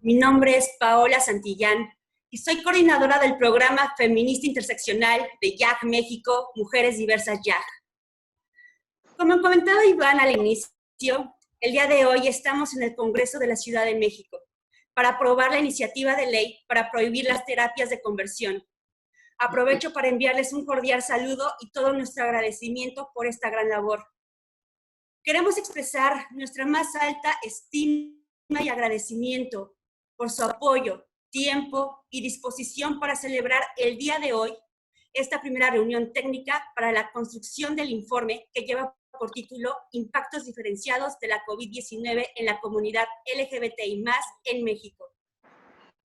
Mi nombre es Paola Santillán y soy coordinadora del programa feminista interseccional de YAG México, Mujeres Diversas YAG. Como comentaba Iván al inicio, el día de hoy estamos en el Congreso de la Ciudad de México para aprobar la iniciativa de ley para prohibir las terapias de conversión. Aprovecho para enviarles un cordial saludo y todo nuestro agradecimiento por esta gran labor. Queremos expresar nuestra más alta estima y agradecimiento por su apoyo, tiempo y disposición para celebrar el día de hoy esta primera reunión técnica para la construcción del informe que lleva por título Impactos diferenciados de la COVID-19 en la comunidad LGBTI+ en México.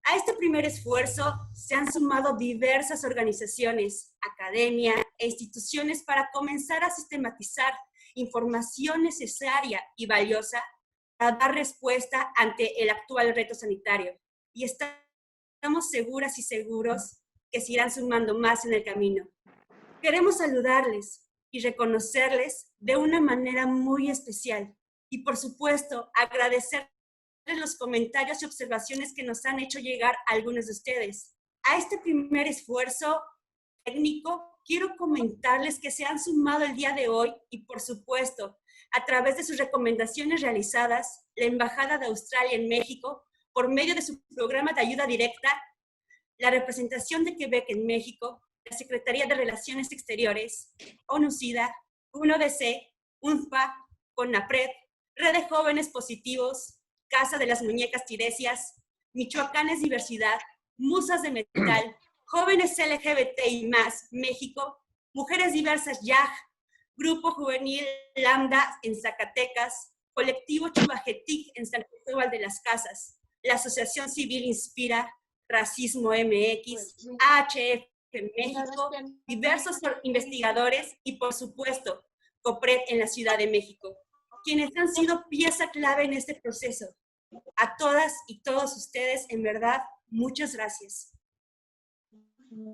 A este primer esfuerzo se han sumado diversas organizaciones, academia e instituciones para comenzar a sistematizar información necesaria y valiosa para dar respuesta ante el actual reto sanitario. Y estamos seguras y seguros que se irán sumando más en el camino. Queremos saludarles y reconocerles de una manera muy especial y, por supuesto, agradecerles los comentarios y observaciones que nos han hecho llegar algunos de ustedes. A este primer esfuerzo técnico, quiero comentarles que se han sumado el día de hoy y, por supuesto, a través de sus recomendaciones realizadas, la Embajada de Australia en México, por medio de su programa de ayuda directa, la representación de Quebec en México, la Secretaría de Relaciones Exteriores, ONU-SIDA, UNODC, UNFPA, CONAPRED, Red de Jóvenes Positivos, Casa de las Muñecas Tiresias, Michoacanes Diversidad, Musas de Metal, Jóvenes LGBTI+, México, Mujeres Diversas YAG, Grupo Juvenil Lambda en Zacatecas, Colectivo Chubajetic en San Cristóbal de las Casas, la Asociación Civil Inspira, Racismo MX, AHF México, diversos investigadores y, por supuesto, COPRED en la Ciudad de México, quienes han sido pieza clave en este proceso. A todas y todos ustedes, en verdad, muchas gracias.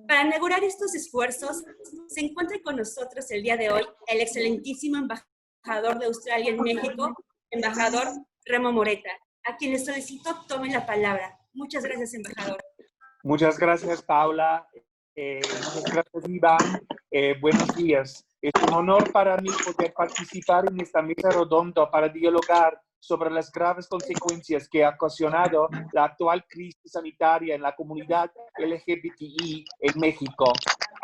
Para inaugurar estos esfuerzos, se encuentra con nosotros el día de hoy el excelentísimo embajador de Australia en México, embajador Remo Moreta, a quien les solicito tomen la palabra. Muchas gracias, embajador. Muchas gracias, Paula. Muchas gracias, Iván. Buenos días. Es un honor para mí poder participar en esta mesa redonda para dialogar sobre las graves consecuencias que ha ocasionado la actual crisis sanitaria en la comunidad LGBTI en México.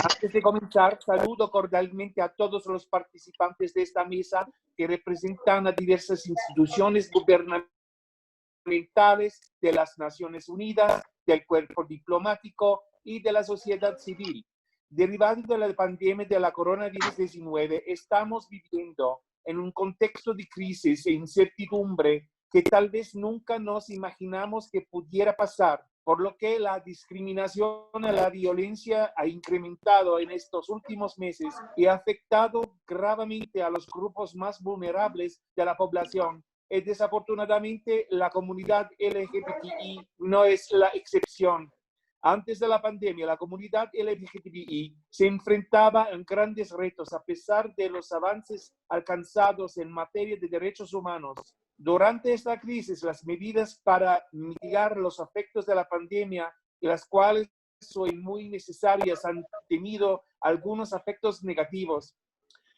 Antes de comenzar, saludo cordialmente a todos los participantes de esta mesa que representan a diversas instituciones gubernamentales de las Naciones Unidas, del cuerpo diplomático y de la sociedad civil. Derivado de la pandemia de la coronavirus 19, estamos viviendo en un contexto de crisis e incertidumbre que tal vez nunca nos imaginamos que pudiera pasar, por lo que la discriminación y la violencia ha incrementado en estos últimos meses y ha afectado gravemente a los grupos más vulnerables de la población. Y desafortunadamente, la comunidad LGBTI no es la excepción. Antes de la pandemia, la comunidad LGBTI se enfrentaba a grandes retos a pesar de los avances alcanzados en materia de derechos humanos. Durante esta crisis, las medidas para mitigar los efectos de la pandemia, las cuales son muy necesarias, han tenido algunos efectos negativos.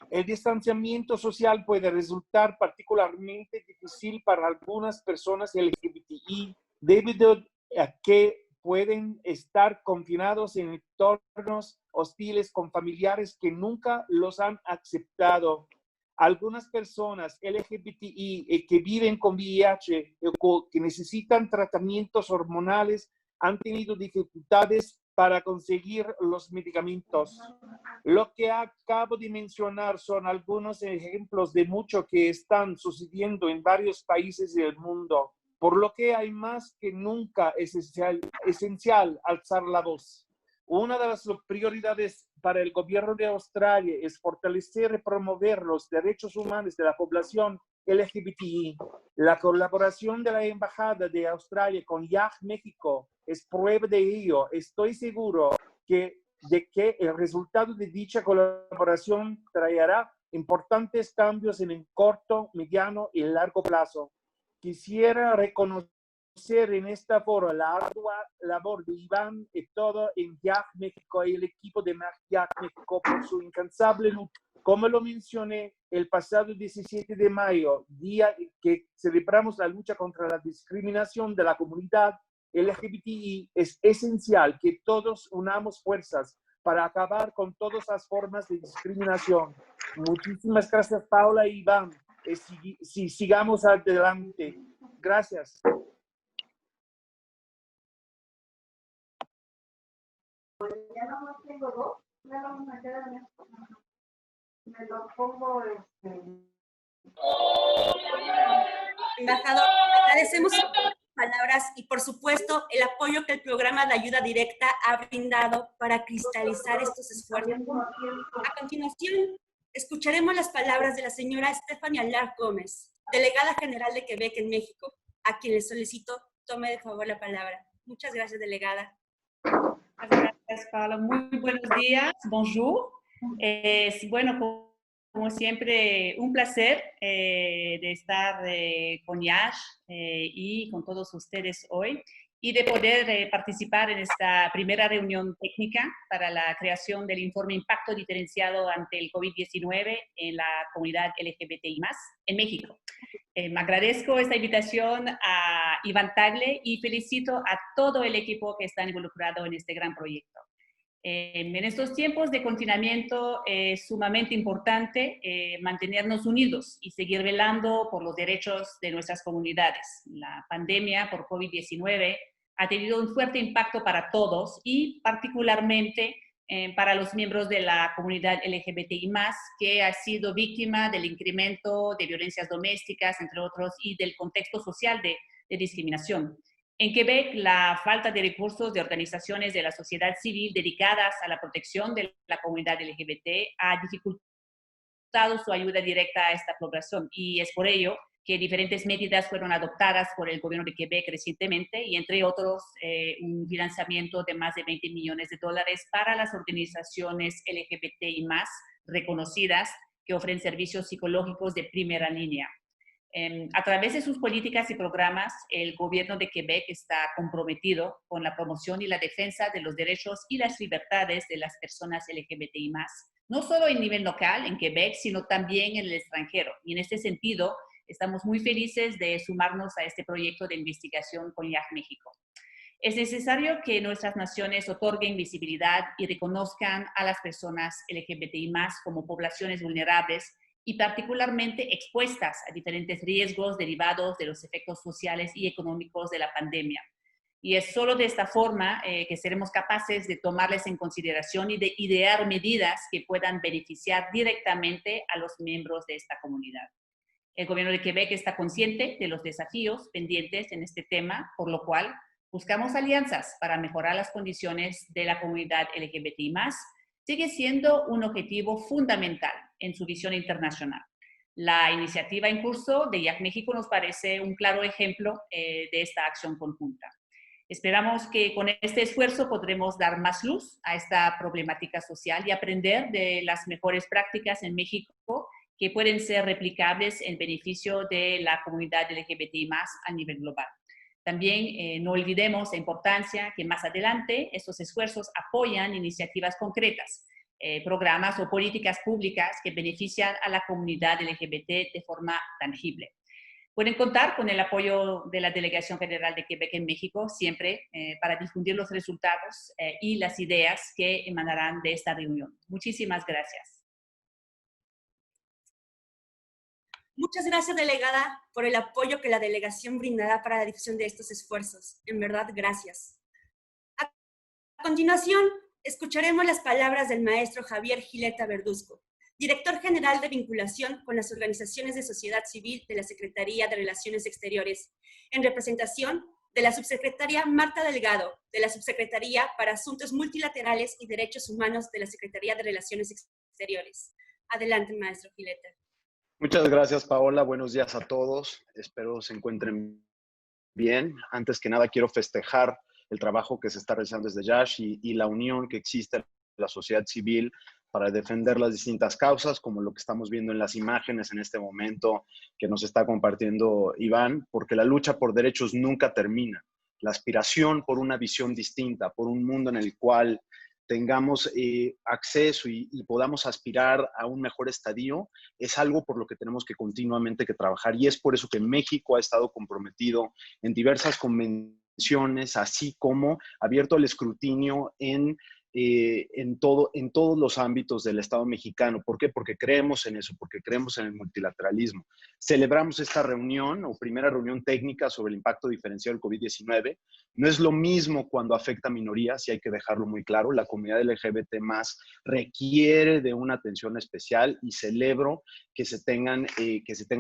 El distanciamiento social puede resultar particularmente difícil para algunas personas LGBTI debido a que pueden estar confinados en entornos hostiles con familiares que nunca los han aceptado. Algunas personas LGBTI que viven con VIH o que necesitan tratamientos hormonales han tenido dificultades para conseguir los medicamentos. Lo que acabo de mencionar son algunos ejemplos de mucho que están sucediendo en varios países del mundo, por lo que hay más que nunca esencial alzar la voz. Una de las prioridades para el gobierno de Australia es fortalecer y promover los derechos humanos de la población LGBTI. La colaboración de la Embajada de Australia con YAG México es prueba de ello. Estoy seguro de que el resultado de dicha colaboración traerá importantes cambios en el corto, mediano y largo plazo. Quisiera reconocer en esta foro la ardua labor de Iván y todo en YAG México y el equipo de YAG México por su incansable lucha. Como lo mencioné, el pasado 17 de mayo, día que celebramos la lucha contra la discriminación de la comunidad LGBTI, es esencial que todos unamos fuerzas para acabar con todas las formas de discriminación. Muchísimas gracias, Paula y Iván. Sigamos adelante. Gracias. Ya no tengo dos, ya vamos a quedar en esto. Me lo pongo Embajador, agradecemos sus palabras y por supuesto el apoyo que el programa de ayuda directa ha brindado para cristalizar estos esfuerzos. A continuación, escucharemos las palabras de la señora Stephanie Allard Gómez, delegada general de Quebec en México, a quien le solicito tome de favor la palabra. Muchas gracias, delegada. Gracias, Paula. Muy buenos días. Bonjour. Bueno, como siempre, un placer de estar con Yash y con todos ustedes hoy y de poder participar en esta primera reunión técnica para la creación del informe Impacto Diferenciado ante el COVID-19 en la comunidad LGBTI+, en México. Agradezco esta invitación a Iván Tagle y felicito a todo el equipo que está involucrado en este gran proyecto. En estos tiempos de confinamiento es sumamente importante mantenernos unidos y seguir velando por los derechos de nuestras comunidades. La pandemia por COVID-19 ha tenido un fuerte impacto para todos y particularmente para los miembros de la comunidad LGBTI+, que ha sido víctima del incremento de violencias domésticas, entre otros, y del contexto social de discriminación. En Quebec, la falta de recursos de organizaciones de la sociedad civil dedicadas a la protección de la comunidad LGBT ha dificultado su ayuda directa a esta población y es por ello que diferentes medidas fueron adoptadas por el gobierno de Quebec recientemente y entre otros un financiamiento de más de $20 millones para las organizaciones LGBTI+ reconocidas que ofrecen servicios psicológicos de primera línea. A través de sus políticas y programas, el gobierno de Quebec está comprometido con la promoción y la defensa de los derechos y las libertades de las personas LGBTI+, no solo en nivel local, en Quebec, sino también en el extranjero. Y en este sentido, estamos muy felices de sumarnos a este proyecto de investigación con YAG México. Es necesario que nuestras naciones otorguen visibilidad y reconozcan a las personas LGBTI+ como poblaciones vulnerables y particularmente expuestas a diferentes riesgos derivados de los efectos sociales y económicos de la pandemia. Y es solo de esta forma que seremos capaces de tomarles en consideración y de idear medidas que puedan beneficiar directamente a los miembros de esta comunidad. El gobierno de Quebec está consciente de los desafíos pendientes en este tema, por lo cual buscamos alianzas para mejorar las condiciones de la comunidad LGBTI+, sigue siendo un objetivo fundamental en su visión internacional. La iniciativa en curso de YAG México nos parece un claro ejemplo de esta acción conjunta. Esperamos que con este esfuerzo podremos dar más luz a esta problemática social y aprender de las mejores prácticas en México que pueden ser replicables en beneficio de la comunidad LGBTI+ a nivel global. También no olvidemos la importancia que más adelante estos esfuerzos apoyan iniciativas concretas, programas o políticas públicas que benefician a la comunidad LGBT de forma tangible. Pueden contar con el apoyo de la Delegación General de Quebec en México siempre para difundir los resultados y las ideas que emanarán de esta reunión. Muchísimas gracias. Muchas gracias, delegada, por el apoyo que la delegación brindará para la difusión de estos esfuerzos. En verdad, gracias. A continuación, escucharemos las palabras del maestro Javier Gileta Verduzco, director general de vinculación con las organizaciones de sociedad civil de la Secretaría de Relaciones Exteriores, en representación de la subsecretaria Marta Delgado, de la Subsecretaría para Asuntos Multilaterales y Derechos Humanos de la Secretaría de Relaciones Exteriores. Adelante, maestro Gileta. Muchas gracias, Paola. Buenos días a todos. Espero se encuentren bien. Antes que nada, quiero festejar el trabajo que se está realizando desde YASH y la unión que existe en la sociedad civil para defender las distintas causas, como lo que estamos viendo en las imágenes en este momento que nos está compartiendo Iván, porque la lucha por derechos nunca termina. La aspiración por una visión distinta, por un mundo en el cual tengamos acceso y podamos aspirar a un mejor estadio, es algo por lo que tenemos que continuamente que trabajar. Y es por eso que México ha estado comprometido en diversas convenciones, así como abierto al escrutinio en todos los ámbitos del Estado mexicano. ¿Por qué? Porque creemos en eso, porque creemos en el multilateralismo. Celebramos esta reunión o primera reunión técnica sobre el impacto diferencial del COVID-19. No es lo mismo cuando afecta a minorías, y hay que dejarlo muy claro. La comunidad LGBT más requiere de una atención especial, y celebro que se tengan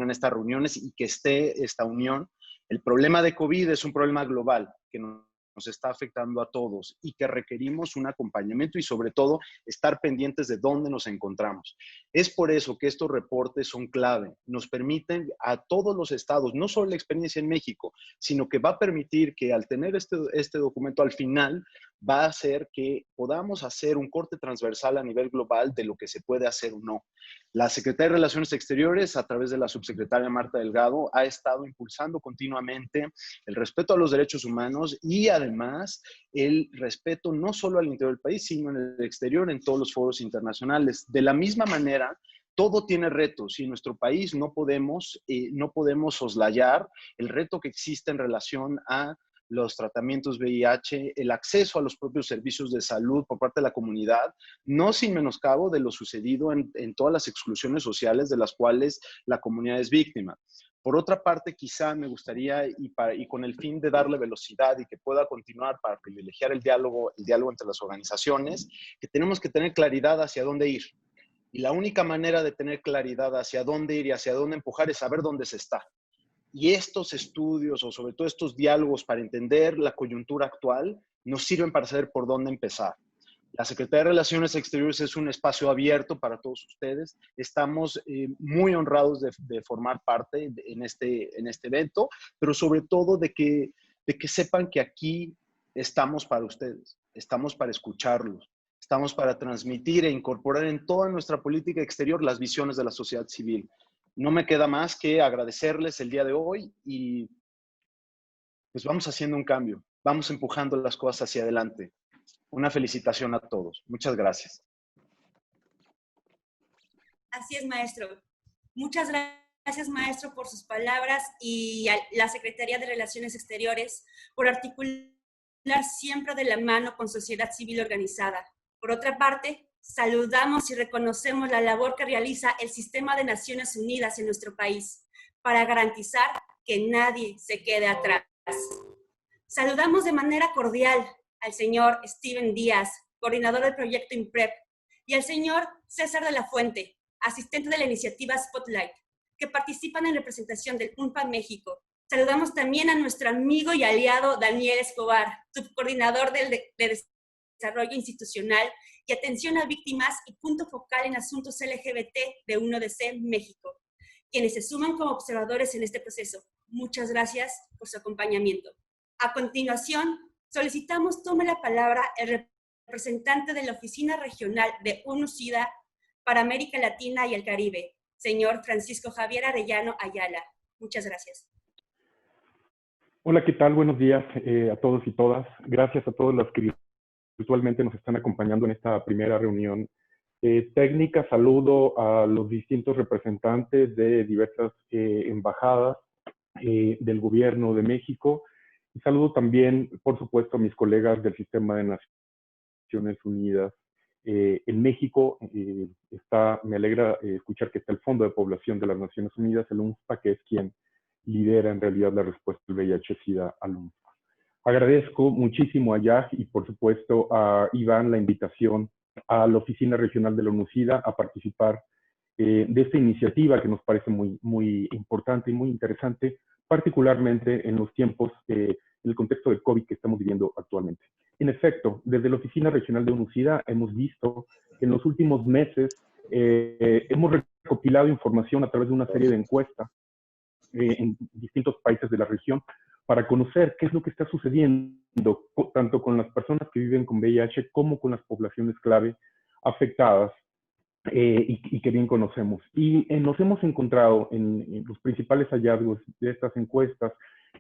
estas reuniones y que esté esta unión. El problema de COVID es un problema global que nos está afectando a todos y que requerimos un acompañamiento y sobre todo estar pendientes de dónde nos encontramos. Es por eso que estos reportes son clave. Nos permiten a todos los estados, no solo la experiencia en México, sino que va a permitir que al tener este documento al final, va a hacer que podamos hacer un corte transversal a nivel global de lo que se puede hacer o no. La Secretaría de Relaciones Exteriores, a través de la subsecretaria Marta Delgado, ha estado impulsando continuamente el respeto a los derechos humanos y además el respeto no solo al interior del país, sino en el exterior, en todos los foros internacionales. De la misma manera, todo tiene retos y en nuestro país no podemos soslayar el reto que existe en relación a los tratamientos VIH, el acceso a los propios servicios de salud por parte de la comunidad, no sin menoscabo de lo sucedido en todas las exclusiones sociales de las cuales la comunidad es víctima. Por otra parte, quizá me gustaría, y con el fin de darle velocidad y que pueda continuar para privilegiar el diálogo entre las organizaciones, que tenemos que tener claridad hacia dónde ir. Y la única manera de tener claridad hacia dónde ir y hacia dónde empujar es saber dónde se está. Y estos estudios, o sobre todo estos diálogos para entender la coyuntura actual, nos sirven para saber por dónde empezar. La Secretaría de Relaciones Exteriores es un espacio abierto para todos ustedes. Estamos muy honrados de formar parte en este evento, pero sobre todo de que sepan que aquí estamos para ustedes, estamos para escucharlos, estamos para transmitir e incorporar en toda nuestra política exterior las visiones de la sociedad civil. No me queda más que agradecerles el día de hoy y pues vamos haciendo un cambio, vamos empujando las cosas hacia adelante. Una felicitación a todos. Muchas gracias. Así es, maestro. Muchas gracias, maestro, por sus palabras y a la Secretaría de Relaciones Exteriores por articular siempre de la mano con sociedad civil organizada. Por otra parte, saludamos y reconocemos la labor que realiza el Sistema de Naciones Unidas en nuestro país para garantizar que nadie se quede atrás. Saludamos de manera cordial al señor Steven Díaz, coordinador del proyecto IMPREP, y al señor César de la Fuente, asistente de la iniciativa Spotlight, que participan en representación del UNPA México. Saludamos también a nuestro amigo y aliado Daniel Escobar, subcoordinador de Desarrollo Institucional y Atención a Víctimas y punto focal en asuntos LGBT de UNODC México, quienes se suman como observadores en este proceso. Muchas gracias por su acompañamiento. A continuación, solicitamos tome la palabra el representante de la Oficina Regional de UNOCIDA para América Latina y el Caribe, señor Francisco Javier Arellano Ayala. Muchas gracias. Hola, ¿qué tal? Buenos días a todos y todas. Gracias a todos los que virtualmente nos están acompañando en esta primera reunión técnica. Saludo a los distintos representantes de diversas embajadas del Gobierno de México. Y saludo también, por supuesto, a mis colegas del Sistema de Naciones Unidas. En México me alegra escuchar que está el Fondo de Población de las Naciones Unidas, el UNFPA, que es quien lidera en realidad la respuesta del VIH-Sida al UNFPA. Agradezco muchísimo a YAG y por supuesto a Iván la invitación a la Oficina Regional de la UNOCIDA a participar de esta iniciativa que nos parece muy, muy importante y muy interesante, particularmente en los tiempos, en el contexto del COVID que estamos viviendo actualmente. En efecto, desde la Oficina Regional de UNOCIDA hemos visto que en los últimos meses hemos recopilado información a través de una serie de encuestas en distintos países de la región para conocer qué es lo que está sucediendo tanto con las personas que viven con VIH como con las poblaciones clave afectadas y que bien conocemos. Y nos hemos encontrado en los principales hallazgos de estas encuestas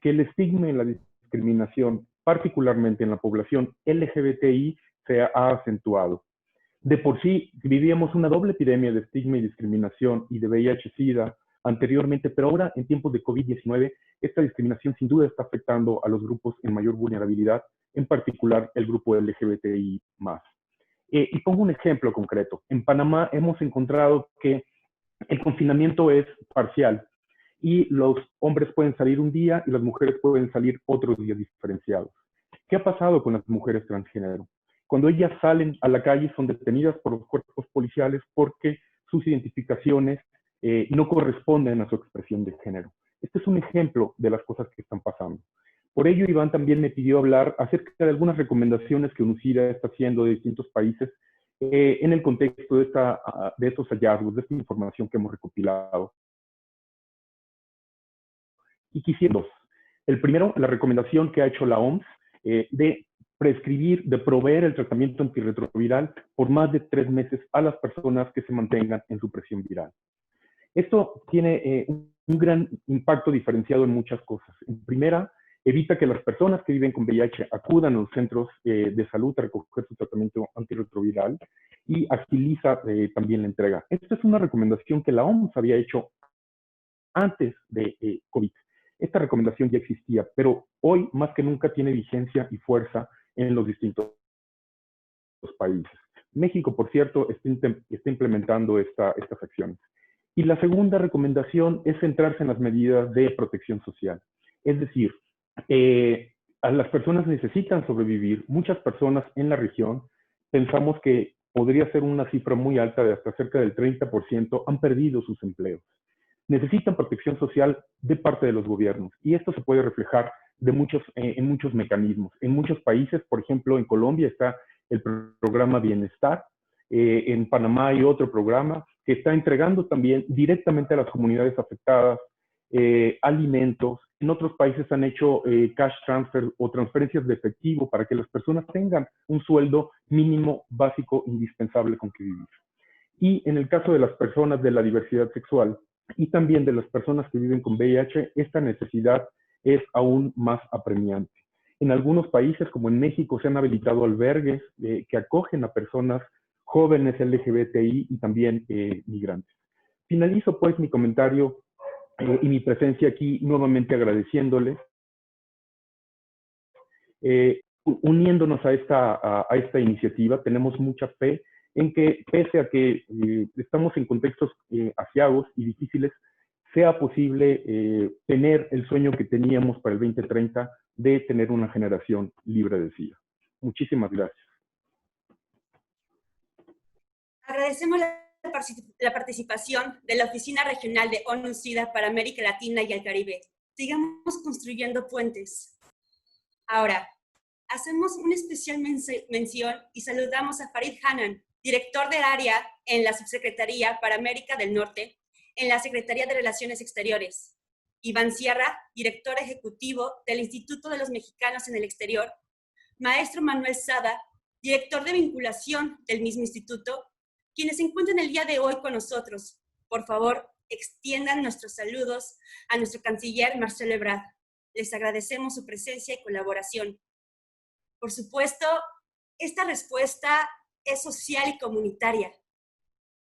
que el estigma y la discriminación, particularmente en la población LGBTI, se ha acentuado. De por sí, vivíamos una doble epidemia de estigma y discriminación y de VIH-Sida anteriormente, pero ahora, en tiempos de COVID-19, esta discriminación sin duda está afectando a los grupos en mayor vulnerabilidad, en particular el grupo LGBTI+. Y pongo un ejemplo concreto. En Panamá hemos encontrado que el confinamiento es parcial y los hombres pueden salir un día y las mujeres pueden salir otros días diferenciados. ¿Qué ha pasado con las mujeres transgénero? Cuando ellas salen a la calle son detenidas por los cuerpos policiales porque sus identificaciones no corresponden a su expresión de género. Este es un ejemplo de las cosas que están pasando. Por ello, Iván también me pidió hablar acerca de algunas recomendaciones que UNOCIDA está haciendo de distintos países en el contexto de estos hallazgos, de esta información que hemos recopilado. Y quisiera dos. El primero, la recomendación que ha hecho la OMS de prescribir, de proveer el tratamiento antirretroviral por más de 3 meses a las personas que se mantengan en su presión viral. Esto tiene un gran impacto diferenciado en muchas cosas. En primera, evita que las personas que viven con VIH acudan a los centros de salud a recoger su tratamiento antirretroviral y agiliza también la entrega. Esta es una recomendación que la OMS había hecho antes de COVID. Esta recomendación ya existía, pero hoy más que nunca tiene vigencia y fuerza en los distintos países. México, por cierto, está implementando estas acciones. Y la segunda recomendación es centrarse en las medidas de protección social. Es decir, a las personas necesitan sobrevivir. Muchas personas en la región, pensamos que podría ser una cifra muy alta, de hasta cerca del 30%, han perdido sus empleos. Necesitan protección social de parte de los gobiernos y esto se puede reflejar en muchos mecanismos. En muchos países, por ejemplo, en Colombia está el programa Bienestar, en Panamá hay otro programa que está entregando también directamente a las comunidades afectadas alimentos. En otros países han hecho cash transfer o transferencias de efectivo para que las personas tengan un sueldo mínimo básico indispensable con que vivir. Y en el caso de las personas de la diversidad sexual y también de las personas que viven con VIH, esta necesidad es aún más apremiante. En algunos países, como en México, se han habilitado albergues que acogen a personas jóvenes LGBTI y también migrantes. Finalizo pues mi comentario y mi presencia aquí nuevamente agradeciéndoles, uniéndonos a esta iniciativa. Tenemos mucha fe en que, pese a que estamos en contextos aciagos y difíciles, sea posible tener el sueño que teníamos para el 2030 de tener una generación libre de SIDA. Muchísimas gracias. Agradecemos la participación de la Oficina Regional de ONU-SIDA para América Latina y el Caribe. Sigamos construyendo puentes. Ahora, hacemos una especial mención y saludamos a Farid Hanan, director del área en la Subsecretaría para América del Norte, en la Secretaría de Relaciones Exteriores. Iván Sierra, director ejecutivo del Instituto de los Mexicanos en el Exterior. Maestro Manuel Sada, director de vinculación del mismo instituto, quienes se encuentran el día de hoy con nosotros. Por favor, extiendan nuestros saludos a nuestro canciller Marcelo Ebrard. Les agradecemos su presencia y colaboración. Por supuesto, esta respuesta es social y comunitaria.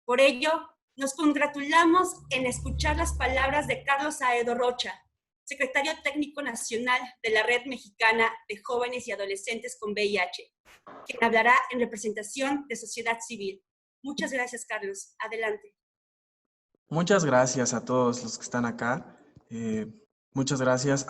Por ello, nos congratulamos en escuchar las palabras de Carlos Aedo Rocha, secretario técnico nacional de la Red Mexicana de Jóvenes y Adolescentes con VIH, quien hablará en representación de sociedad civil. Muchas gracias, Carlos. Adelante. Muchas gracias a todos los que están acá. Muchas gracias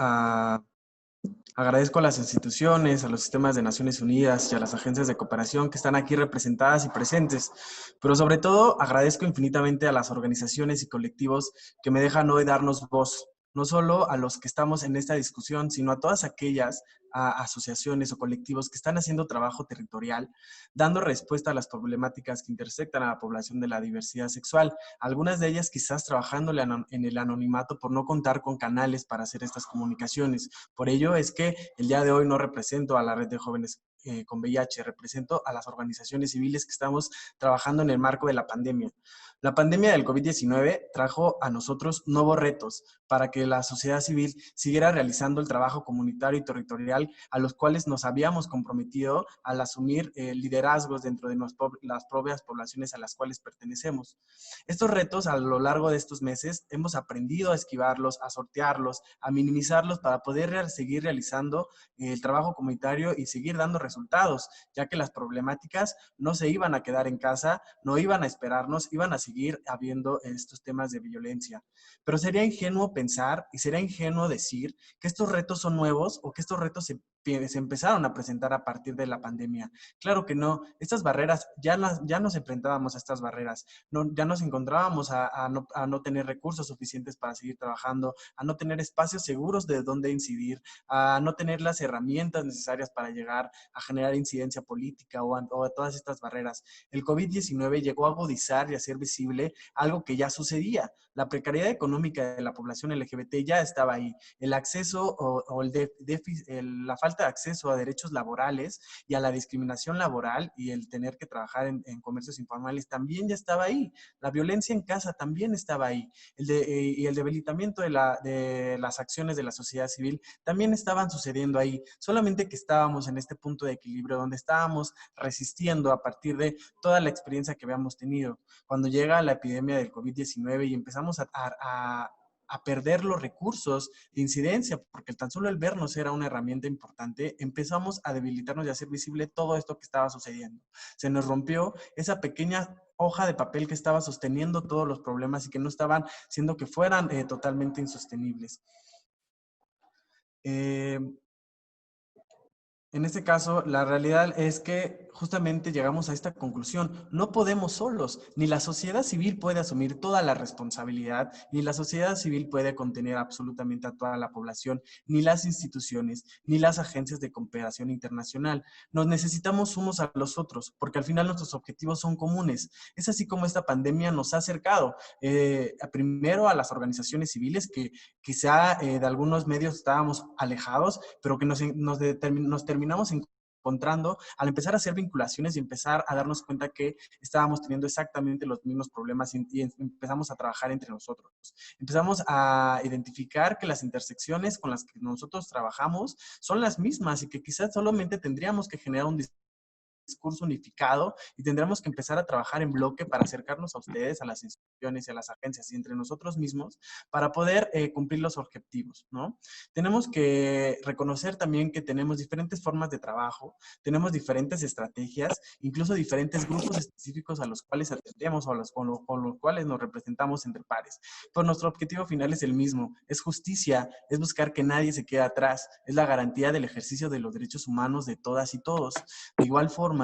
agradezco a las instituciones, a los sistemas de Naciones Unidas y a las agencias de cooperación que están aquí representadas y presentes, pero sobre todo agradezco infinitamente a las organizaciones y colectivos que me dejan hoy darnos voz, no solo a los que estamos en esta discusión, sino a todas aquellas asociaciones o colectivos que están haciendo trabajo territorial, dando respuesta a las problemáticas que intersectan a la población de la diversidad sexual, algunas de ellas quizás trabajando en el anonimato por no contar con canales para hacer estas comunicaciones. Por ello es que el día de hoy no represento a la Red de Jóvenes con VIH, represento a las organizaciones civiles que estamos trabajando en el marco de la pandemia. La pandemia del COVID-19 trajo a nosotros nuevos retos para que la sociedad civil siguiera realizando el trabajo comunitario y territorial a los cuales nos habíamos comprometido al asumir liderazgos dentro de las propias poblaciones a las cuales pertenecemos. Estos retos a lo largo de estos meses hemos aprendido a esquivarlos, a sortearlos, a minimizarlos para poder seguir realizando el trabajo comunitario y seguir dando resultados, ya que las problemáticas no se iban a quedar en casa, no iban a esperarnos, iban a seguir habiendo estos temas de violencia. Pero sería ingenuo pensar y sería ingenuo decir que estos retos son nuevos o que estos retos se empezaron a presentar a partir de la pandemia. Claro que no, estas barreras, ya nos enfrentábamos a estas barreras, ya nos encontrábamos a no tener recursos suficientes para seguir trabajando, a no tener espacios seguros de donde incidir, a no tener las herramientas necesarias para llegar a generar incidencia política o a todas estas barreras. El COVID-19 llegó a agudizar y a hacer visible algo que ya sucedía. La precariedad económica de la población LGBT ya estaba ahí. El acceso o la falta de acceso a derechos laborales y a la discriminación laboral y el tener que trabajar en comercios informales también ya estaba ahí. La violencia en casa también estaba ahí. Y el debilitamiento de las acciones de la sociedad civil también estaban sucediendo ahí. Solamente que estábamos en este punto de equilibrio donde estábamos resistiendo a partir de toda la experiencia que habíamos tenido. Cuando llega la epidemia del COVID-19 y empezamos a perder los recursos de incidencia, porque tan solo el vernos era una herramienta importante, empezamos a debilitarnos y a hacer visible todo esto que estaba sucediendo. Se nos rompió esa pequeña hoja de papel que estaba sosteniendo todos los problemas y que no estaban haciendo que fueran totalmente insostenibles. En este caso, la realidad es que justamente llegamos a esta conclusión. No podemos solos, ni la sociedad civil puede asumir toda la responsabilidad, ni la sociedad civil puede contener absolutamente a toda la población, ni las instituciones, ni las agencias de cooperación internacional. Nos necesitamos unos a los otros, porque al final nuestros objetivos son comunes. Es así como esta pandemia nos ha acercado, primero a las organizaciones civiles que quizá de algunos medios estábamos alejados, pero que nos terminamos encontrando al empezar a hacer vinculaciones y empezar a darnos cuenta que estábamos teniendo exactamente los mismos problemas y empezamos a trabajar entre nosotros. Empezamos a identificar que las intersecciones con las que nosotros trabajamos son las mismas y que quizás solamente tendríamos que generar un discurso unificado y tendremos que empezar a trabajar en bloque para acercarnos a ustedes, a las instituciones y a las agencias y entre nosotros mismos para poder cumplir los objetivos, ¿no? Tenemos que reconocer también que tenemos diferentes formas de trabajo, tenemos diferentes estrategias, incluso diferentes grupos específicos a los cuales atendemos o con los cuales nos representamos entre pares. Pero nuestro objetivo final es el mismo, es justicia, es buscar que nadie se quede atrás, es la garantía del ejercicio de los derechos humanos de todas y todos. De igual forma,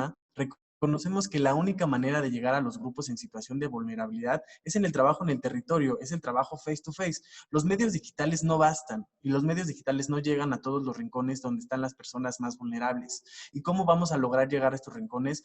reconocemos que la única manera de llegar a los grupos en situación de vulnerabilidad es en el trabajo en el territorio, es el trabajo face to face. Los medios digitales no bastan y los medios digitales no llegan a todos los rincones donde están las personas más vulnerables. ¿Y cómo vamos a lograr llegar a estos rincones?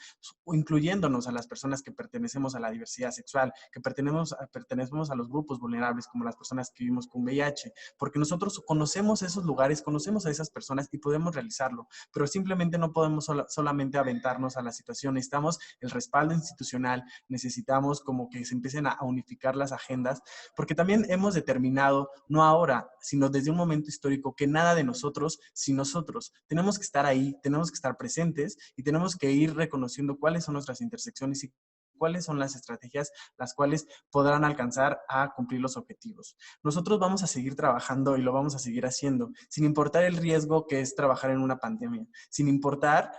Incluyéndonos a las personas que pertenecemos a la diversidad sexual, que pertenecemos a los grupos vulnerables como las personas que vivimos con VIH, porque nosotros conocemos esos lugares, conocemos a esas personas y podemos realizarlo, pero simplemente no podemos solamente aventarnos a la situación. Necesitamos el respaldo institucional, necesitamos como que se empiecen a unificar las agendas, porque también hemos determinado, no ahora, sino desde un momento histórico, que nada de nosotros sin nosotros. Tenemos que estar ahí, tenemos que estar presentes y tenemos que ir reconociendo cuáles son nuestras intersecciones y cuáles son las estrategias las cuales podrán alcanzar a cumplir los objetivos. Nosotros vamos a seguir trabajando y lo vamos a seguir haciendo, sin importar el riesgo que es trabajar en una pandemia, sin importar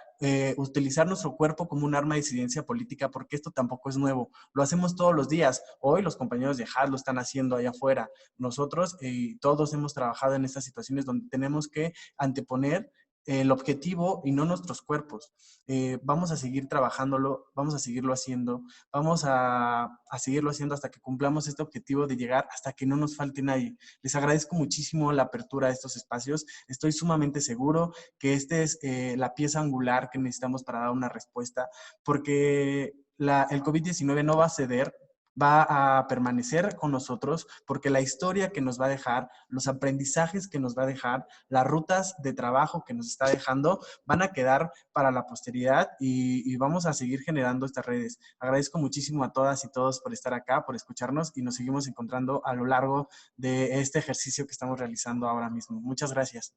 utilizar nuestro cuerpo como un arma de disidencia política, porque esto tampoco es nuevo. Lo hacemos todos los días. Hoy los compañeros de HAD lo están haciendo allá afuera. Nosotros todos hemos trabajado en estas situaciones donde tenemos que anteponer el objetivo y no nuestros cuerpos. Vamos a seguir trabajándolo, vamos a seguirlo haciendo, vamos a seguirlo haciendo hasta que cumplamos este objetivo de llegar hasta que no nos falte nadie. Les agradezco muchísimo la apertura de estos espacios. Estoy sumamente seguro que este es la pieza angular que necesitamos para dar una respuesta, porque el COVID-19 no va a ceder va a permanecer con nosotros porque la historia que nos va a dejar, los aprendizajes que nos va a dejar, las rutas de trabajo que nos está dejando van a quedar para la posteridad y vamos a seguir generando estas redes. Agradezco muchísimo a todas y todos por estar acá, por escucharnos y nos seguimos encontrando a lo largo de este ejercicio que estamos realizando ahora mismo. Muchas gracias.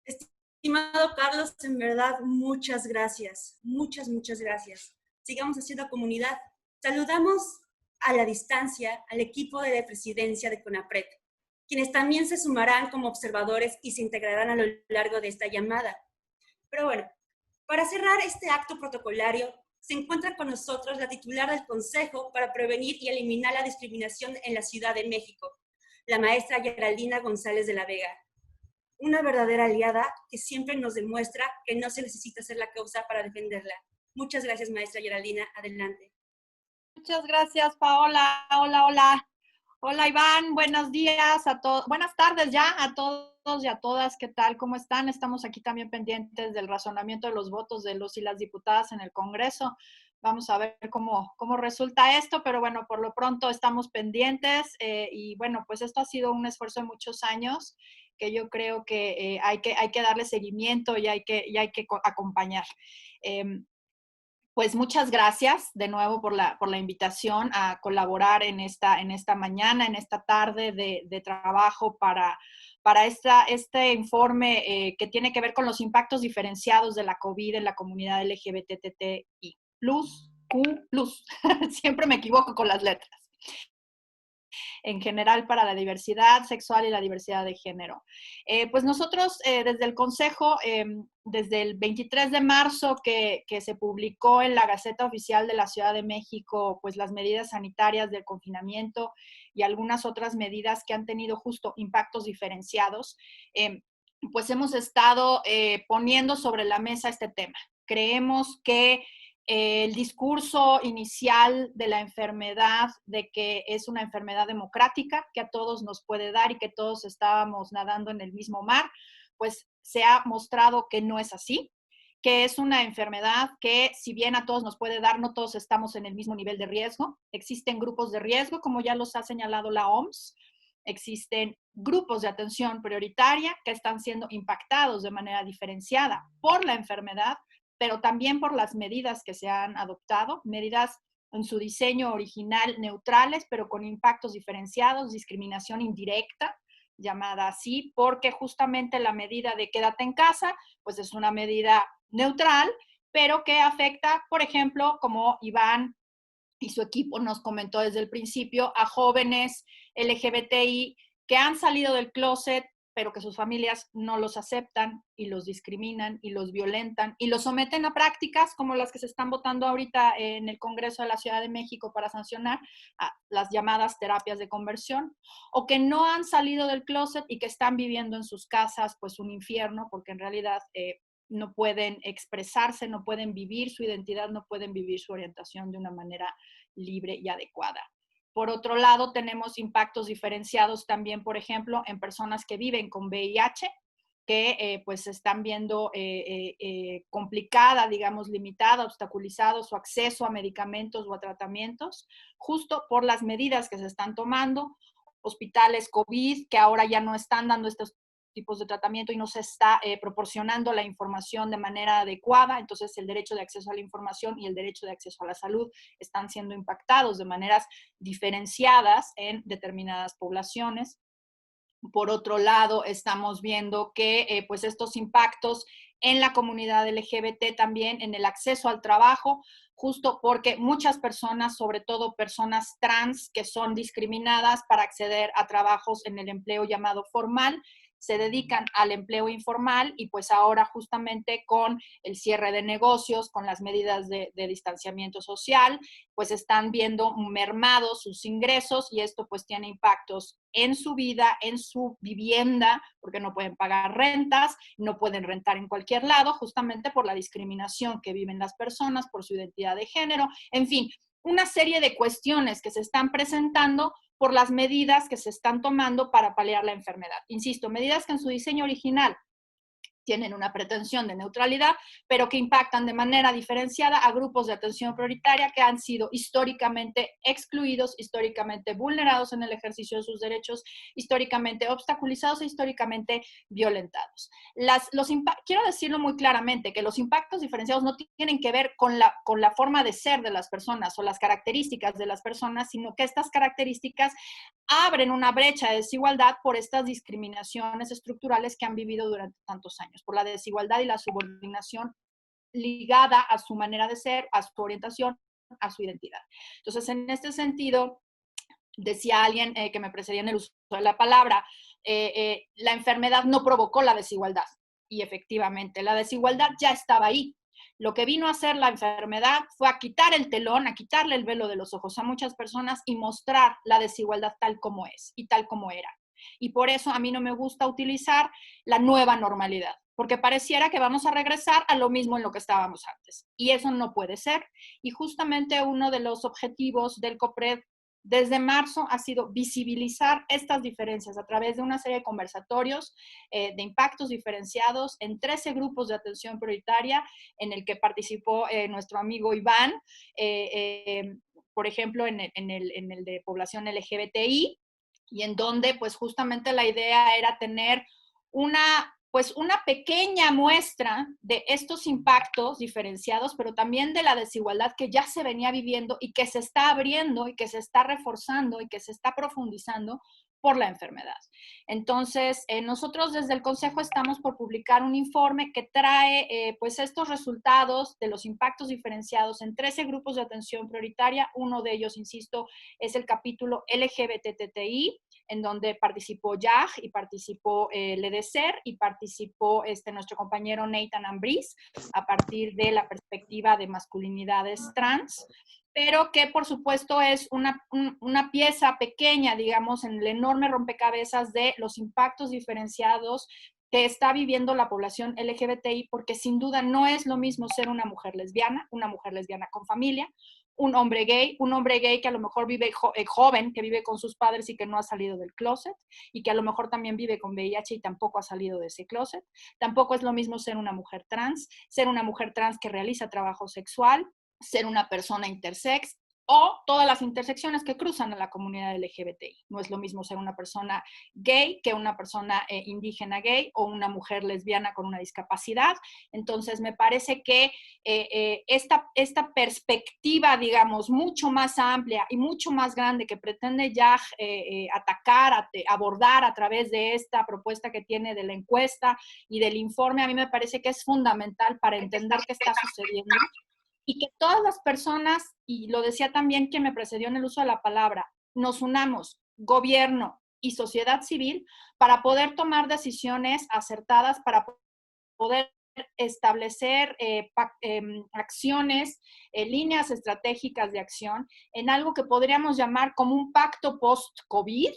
Estimado Carlos, en verdad, muchas gracias. Muchas, muchas gracias. Sigamos haciendo comunidad. Saludamos a la distancia al equipo de la presidencia de CONAPRED, quienes también se sumarán como observadores y se integrarán a lo largo de esta llamada. Pero bueno, para cerrar este acto protocolario, se encuentra con nosotros la titular del Consejo para Prevenir y Eliminar la Discriminación en la Ciudad de México, la maestra Geraldina González de la Vega. Una verdadera aliada que siempre nos demuestra que no se necesita ser la causa para defenderla. Muchas gracias, maestra Geraldina. Adelante. Muchas gracias, Paola. Hola, hola. Hola, Iván. Buenos días a todos. Buenas tardes ya a todos y a todas. ¿Qué tal? ¿Cómo están? Estamos aquí también pendientes del razonamiento de los votos de los y las diputadas en el Congreso. Vamos a ver cómo resulta esto, pero bueno, por lo pronto estamos pendientes y bueno, pues esto ha sido un esfuerzo de muchos años que yo creo que hay que darle seguimiento y hay que acompañar. Pues muchas gracias de nuevo por la invitación a colaborar en esta mañana, en esta tarde de trabajo para este informe que tiene que ver con los impactos diferenciados de la COVID en la comunidad LGBTTI+, Q+. Siempre me equivoco con las letras. En general para la diversidad sexual y la diversidad de género. Pues nosotros desde el Consejo, desde el 23 de marzo que se publicó en la Gaceta Oficial de la Ciudad de México, pues las medidas sanitarias del confinamiento y algunas otras medidas que han tenido justo impactos diferenciados, pues hemos estado poniendo sobre la mesa este tema. Creemos que el discurso inicial de la enfermedad, de que es una enfermedad democrática, que a todos nos puede dar y que todos estábamos nadando en el mismo mar, pues se ha mostrado que no es así, que es una enfermedad que si bien a todos nos puede dar, no todos estamos en el mismo nivel de riesgo. Existen grupos de riesgo, como ya los ha señalado la OMS. Existen grupos de atención prioritaria que están siendo impactados de manera diferenciada por la enfermedad, pero también por las medidas que se han adoptado, medidas en su diseño original neutrales, pero con impactos diferenciados, discriminación indirecta, llamada así, porque justamente la medida de quédate en casa, pues es una medida neutral, pero que afecta, por ejemplo, como Iván y su equipo nos comentó desde el principio, a jóvenes LGBTI que han salido del closet, pero que sus familias no los aceptan y los discriminan y los violentan y los someten a prácticas como las que se están votando ahorita en el Congreso de la Ciudad de México para sancionar a las llamadas terapias de conversión, o que no han salido del closet y que están viviendo en sus casas pues un infierno porque en realidad no pueden expresarse, no pueden vivir su identidad, no pueden vivir su orientación de una manera libre y adecuada. Por otro lado, tenemos impactos diferenciados también, por ejemplo, en personas que viven con VIH, que pues están viendo complicada, digamos, limitada, obstaculizado su acceso a medicamentos o a tratamientos, justo por las medidas que se están tomando. Hospitales COVID que ahora ya no están dando estos tipos de tratamiento y no se está proporcionando la información de manera adecuada, entonces el derecho de acceso a la información y el derecho de acceso a la salud están siendo impactados de maneras diferenciadas en determinadas poblaciones. Por otro lado, estamos viendo que pues estos impactos en la comunidad LGBT también en el acceso al trabajo, justo porque muchas personas, sobre todo personas trans que son discriminadas para acceder a trabajos en el empleo llamado formal, se dedican al empleo informal y pues ahora justamente con el cierre de negocios, con las medidas de distanciamiento social, pues están viendo mermados sus ingresos y esto pues tiene impactos en su vida, en su vivienda, porque no pueden pagar rentas, no pueden rentar en cualquier lado, justamente por la discriminación que viven las personas, por su identidad de género, en fin, una serie de cuestiones que se están presentando por las medidas que se están tomando para paliar la enfermedad. Insisto, medidas que en su diseño original tienen una pretensión de neutralidad, pero que impactan de manera diferenciada a grupos de atención prioritaria que han sido históricamente excluidos, históricamente vulnerados en el ejercicio de sus derechos, históricamente obstaculizados e históricamente violentados. Quiero decirlo muy claramente, que los impactos diferenciados no tienen que ver con la forma de ser de las personas o las características de las personas, sino que estas características abren una brecha de desigualdad por estas discriminaciones estructurales que han vivido durante tantos años, por la desigualdad y la subordinación ligada a su manera de ser, a su orientación, a su identidad. Entonces, en este sentido, decía alguien que me precedía en el uso de la palabra, la enfermedad no provocó la desigualdad. Y efectivamente, la desigualdad ya estaba ahí. Lo que vino a hacer la enfermedad fue a quitar el telón, a quitarle el velo de los ojos a muchas personas y mostrar la desigualdad tal como es y tal como era. Y por eso a mí no me gusta utilizar la nueva normalidad, porque pareciera que vamos a regresar a lo mismo en lo que estábamos antes. Y eso no puede ser. Y justamente uno de los objetivos del COPRED desde marzo ha sido visibilizar estas diferencias a través de una serie de conversatorios de impactos diferenciados en 13 grupos de atención prioritaria en el que participó nuestro amigo Iván, por ejemplo, en el de población LGBTI, y en donde pues justamente la idea era tener una pequeña muestra de estos impactos diferenciados, pero también de la desigualdad que ya se venía viviendo y que se está abriendo y que se está reforzando y que se está profundizando por la enfermedad. Entonces, nosotros desde el Consejo estamos por publicar un informe que trae pues estos resultados de los impactos diferenciados en 13 grupos de atención prioritaria. Uno de ellos, insisto, es el capítulo LGBTTI, en donde participó YAG y participó LEDECER y participó nuestro compañero Nathan Ambriz a partir de la perspectiva de masculinidades trans, pero que por supuesto es una pieza pequeña, digamos, en el enorme rompecabezas de los impactos diferenciados que está viviendo la población LGBTI, porque sin duda no es lo mismo ser una mujer lesbiana con familia, un hombre gay que a lo mejor vive joven, que vive con sus padres y que no ha salido del closet, y que a lo mejor también vive con VIH y tampoco ha salido de ese closet. Tampoco es lo mismo ser una mujer trans que realiza trabajo sexual, ser una persona intersex, o todas las intersecciones que cruzan a la comunidad LGBTI. No es lo mismo ser una persona gay que una persona indígena gay o una mujer lesbiana con una discapacidad. Entonces, me parece que esta perspectiva, digamos, mucho más amplia y mucho más grande que pretende ya abordar a través de esta propuesta que tiene de la encuesta y del informe, a mí me parece que es fundamental para entender qué está sucediendo. Y que todas las personas, y lo decía también quien me precedió en el uso de la palabra, nos unamos, gobierno y sociedad civil, para poder tomar decisiones acertadas, para poder establecer acciones, líneas estratégicas de acción en algo que podríamos llamar como un pacto post-COVID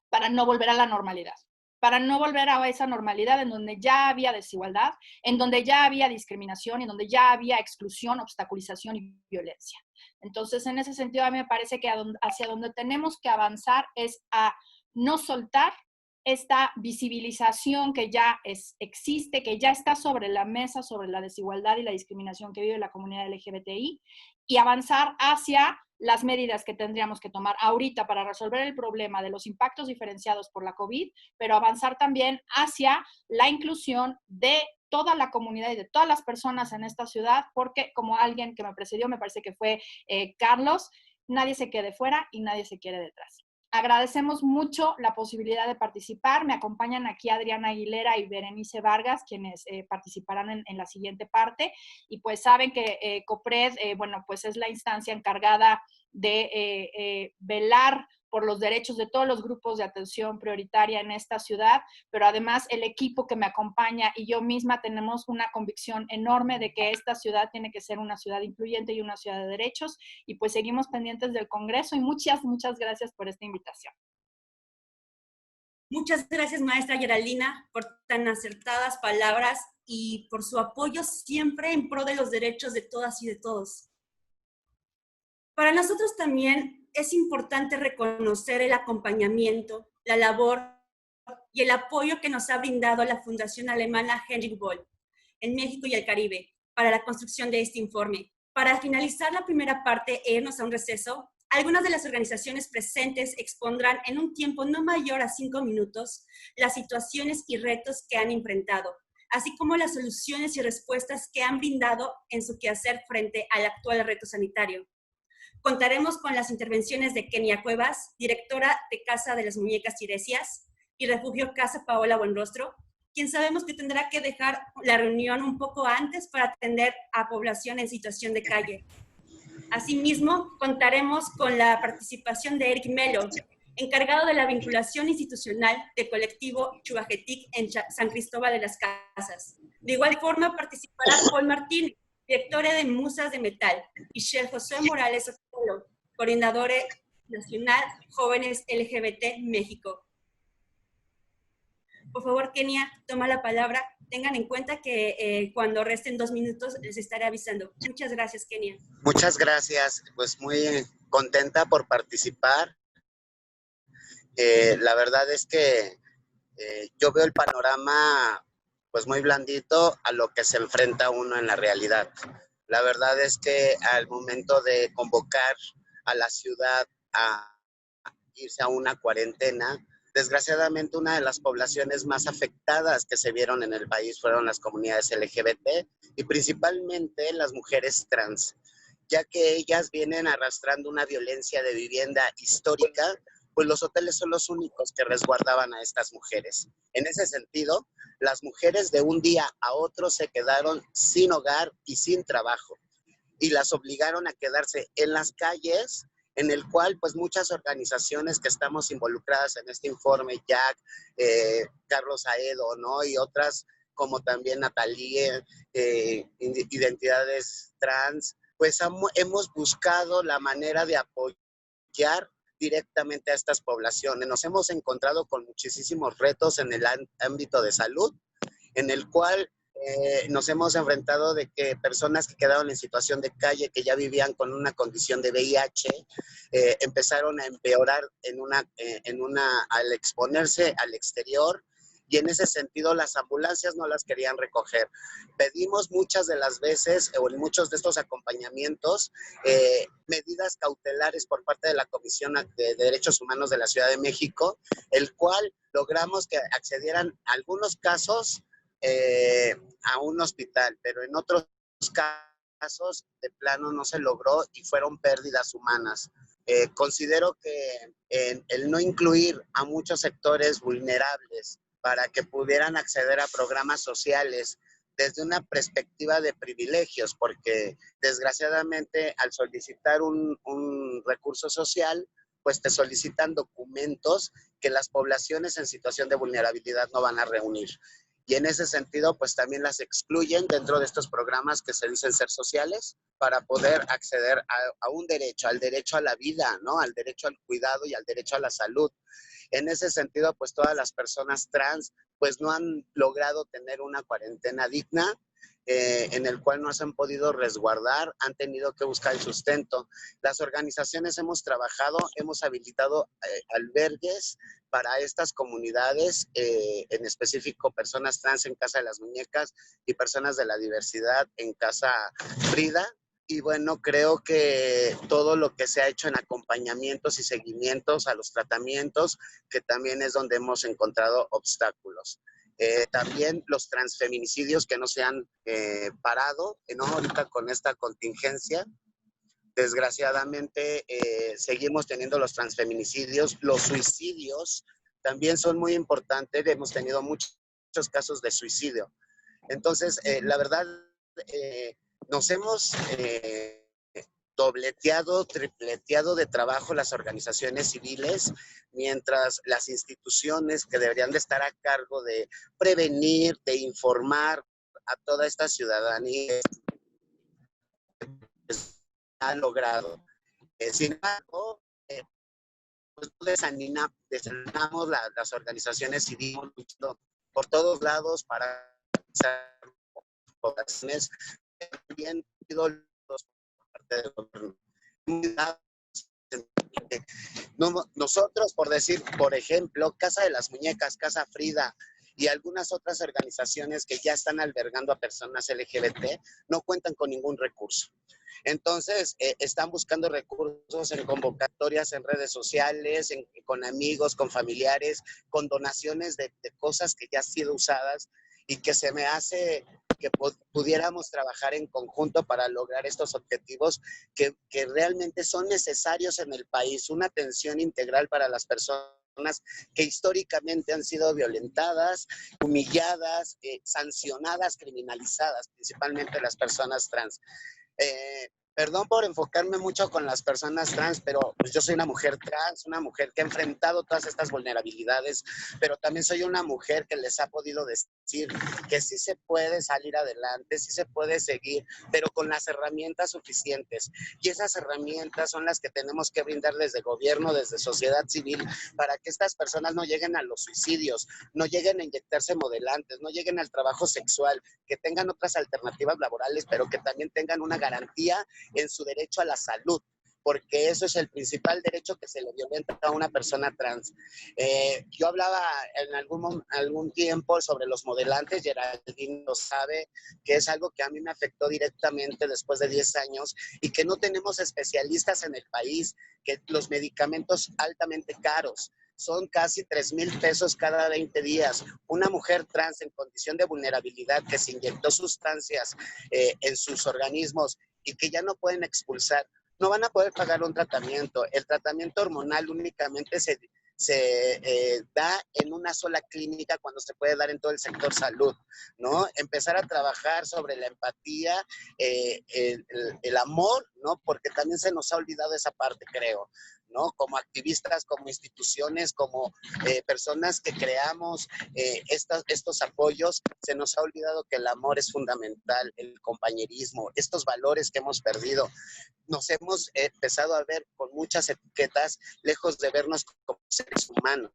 para no volver a la normalidad. Para no volver a esa normalidad en donde ya había desigualdad, en donde ya había discriminación, en donde ya había exclusión, obstaculización y violencia. Entonces, en ese sentido, a mí me parece que hacia donde tenemos que avanzar es a no soltar esta visibilización que ya existe, que ya está sobre la mesa, sobre la desigualdad y la discriminación que vive la comunidad LGBTI, y avanzar hacia las medidas que tendríamos que tomar ahorita para resolver el problema de los impactos diferenciados por la COVID, pero avanzar también hacia la inclusión de toda la comunidad y de todas las personas en esta ciudad, porque como alguien que me precedió, me parece que fue Carlos, nadie se quede fuera y nadie se quede detrás. Agradecemos mucho la posibilidad de participar. Me acompañan aquí Adriana Aguilera y Berenice Vargas, quienes participarán en la siguiente parte. Y pues saben que COPRED, bueno, pues es la instancia encargada de velar por los derechos de todos los grupos de atención prioritaria en esta ciudad, pero además el equipo que me acompaña y yo misma tenemos una convicción enorme de que esta ciudad tiene que ser una ciudad incluyente y una ciudad de derechos, y pues seguimos pendientes del Congreso, y muchas gracias por esta invitación. Muchas gracias, maestra Geraldina, por tan acertadas palabras y por su apoyo siempre en pro de los derechos de todas y de todos. Para nosotros también es importante reconocer el acompañamiento, la labor y el apoyo que nos ha brindado la Fundación Alemana Heinrich Böll en México y el Caribe para la construcción de este informe. Para finalizar la primera parte e irnos a un receso, algunas de las organizaciones presentes expondrán en un tiempo no mayor a 5 minutos las situaciones y retos que han enfrentado, así como las soluciones y respuestas que han brindado en su quehacer frente al actual reto sanitario. Contaremos con las intervenciones de Kenia Cuevas, directora de Casa de las Muñecas Tiresias y Refugio Casa Paola Buenrostro, quien sabemos que tendrá que dejar la reunión un poco antes para atender a población en situación de calle. Asimismo, contaremos con la participación de Eric Melo, encargado de la vinculación institucional del colectivo Chubajetic en San Cristóbal de las Casas. De igual forma, participará Paul Martín, directora de Musas de Metal, y Shel José Morales Otelo, coordinadora nacional Jóvenes LGBT México. Por favor, Kenia, toma la palabra. Tengan en cuenta que cuando resten 2 minutos les estaré avisando. Muchas gracias, Kenia. Muchas gracias. Pues muy contenta por participar. La verdad es que yo veo el panorama pues muy blandito a lo que se enfrenta uno en la realidad. La verdad es que al momento de convocar a la ciudad a irse a una cuarentena, desgraciadamente una de las poblaciones más afectadas que se vieron en el país fueron las comunidades LGBT y principalmente las mujeres trans, ya que ellas vienen arrastrando una violencia de vivienda histórica, pues los hoteles son los únicos que resguardaban a estas mujeres. En ese sentido, las mujeres de un día a otro se quedaron sin hogar y sin trabajo y las obligaron a quedarse en las calles, en el cual pues muchas organizaciones que estamos involucradas en este informe, Jack, Carlos Aedo, ¿no? Y otras como también Natalie, identidades trans, pues hemos buscado la manera de apoyar directamente a estas poblaciones. Nos hemos encontrado con muchísimos retos en el ámbito de salud, en el cual nos hemos enfrentado de que personas que quedaron en situación de calle, que ya vivían con una condición de VIH, empezaron a empeorar al exponerse al exterior, y en ese sentido las ambulancias no las querían recoger. Pedimos muchas de las veces, o en muchos de estos acompañamientos, medidas cautelares por parte de la Comisión de Derechos Humanos de la Ciudad de México, el cual logramos que accedieran algunos casos a un hospital, pero en otros casos de plano no se logró y fueron pérdidas humanas. Considero que el no incluir a muchos sectores vulnerables para que pudieran acceder a programas sociales desde una perspectiva de privilegios, porque desgraciadamente al solicitar un recurso social, pues te solicitan documentos que las poblaciones en situación de vulnerabilidad no van a reunir. Y en ese sentido, pues también las excluyen dentro de estos programas que se dicen ser sociales para poder acceder a un derecho, al derecho a la vida, ¿no? Al derecho al cuidado y al derecho a la salud. En ese sentido, pues todas las personas trans, pues no han logrado tener una cuarentena digna, en el cual no se han podido resguardar, han tenido que buscar el sustento. Las organizaciones hemos trabajado, hemos habilitado albergues para estas comunidades, en específico personas trans en Casa de las Muñecas y personas de la diversidad en Casa Frida. Y bueno, creo que todo lo que se ha hecho en acompañamientos y seguimientos a los tratamientos, que también es donde hemos encontrado obstáculos. También los transfeminicidios que no se han parado, ¿no? Ahorita con esta contingencia. Desgraciadamente seguimos teniendo los transfeminicidios, los suicidios también son muy importantes, hemos tenido muchos casos de suicidio. Entonces, la verdad, nos hemos dobleteado, tripleteado de trabajo las organizaciones civiles, mientras las instituciones que deberían de estar a cargo de prevenir, de informar a toda esta ciudadanía han logrado. Sin embargo, pues desanimamos las organizaciones civiles luchando por todos lados para poblaciones bien por parte del gobierno. Nosotros, por decir, por ejemplo, Casa de las Muñecas, Casa Frida y algunas otras organizaciones que ya están albergando a personas LGBT, no cuentan con ningún recurso. Entonces, están buscando recursos en convocatorias en redes sociales, con amigos, con familiares, con donaciones de cosas que ya han sido usadas y que se me hace que pudiéramos trabajar en conjunto para lograr estos objetivos que realmente son necesarios en el país, una atención integral para las personas que históricamente han sido violentadas, humilladas, sancionadas, criminalizadas, principalmente las personas trans. Perdón por enfocarme mucho con las personas trans, pero pues yo soy una mujer trans, una mujer que ha enfrentado todas estas vulnerabilidades, pero también soy una mujer que les ha podido decir que sí se puede salir adelante, sí se puede seguir, pero con las herramientas suficientes. Y esas herramientas son las que tenemos que brindar desde gobierno, desde sociedad civil, para que estas personas no lleguen a los suicidios, no lleguen a inyectarse modelantes, no lleguen al trabajo sexual, que tengan otras alternativas laborales, pero que también tengan una garantía en su derecho a la salud, porque eso es el principal derecho que se le violenta a una persona trans. Yo hablaba en algún tiempo sobre los modelantes, Geraldine lo sabe, que es algo que a mí me afectó directamente después de 10 años y que no tenemos especialistas en el país, que los medicamentos altamente caros, son casi 3,000 pesos cada 20 días. Una mujer trans en condición de vulnerabilidad que se inyectó sustancias en sus organismos y que ya no pueden expulsar, no van a poder pagar un tratamiento. El tratamiento hormonal únicamente se da en una sola clínica cuando se puede dar en todo el sector salud, ¿no? Empezar a trabajar sobre la empatía, el amor, ¿no? Porque también se nos ha olvidado esa parte, creo, ¿no? Como activistas, como instituciones, como personas que creamos estos apoyos, se nos ha olvidado que el amor es fundamental, el compañerismo, estos valores que hemos perdido. Nos hemos empezado a ver con muchas etiquetas, lejos de vernos como seres humanos.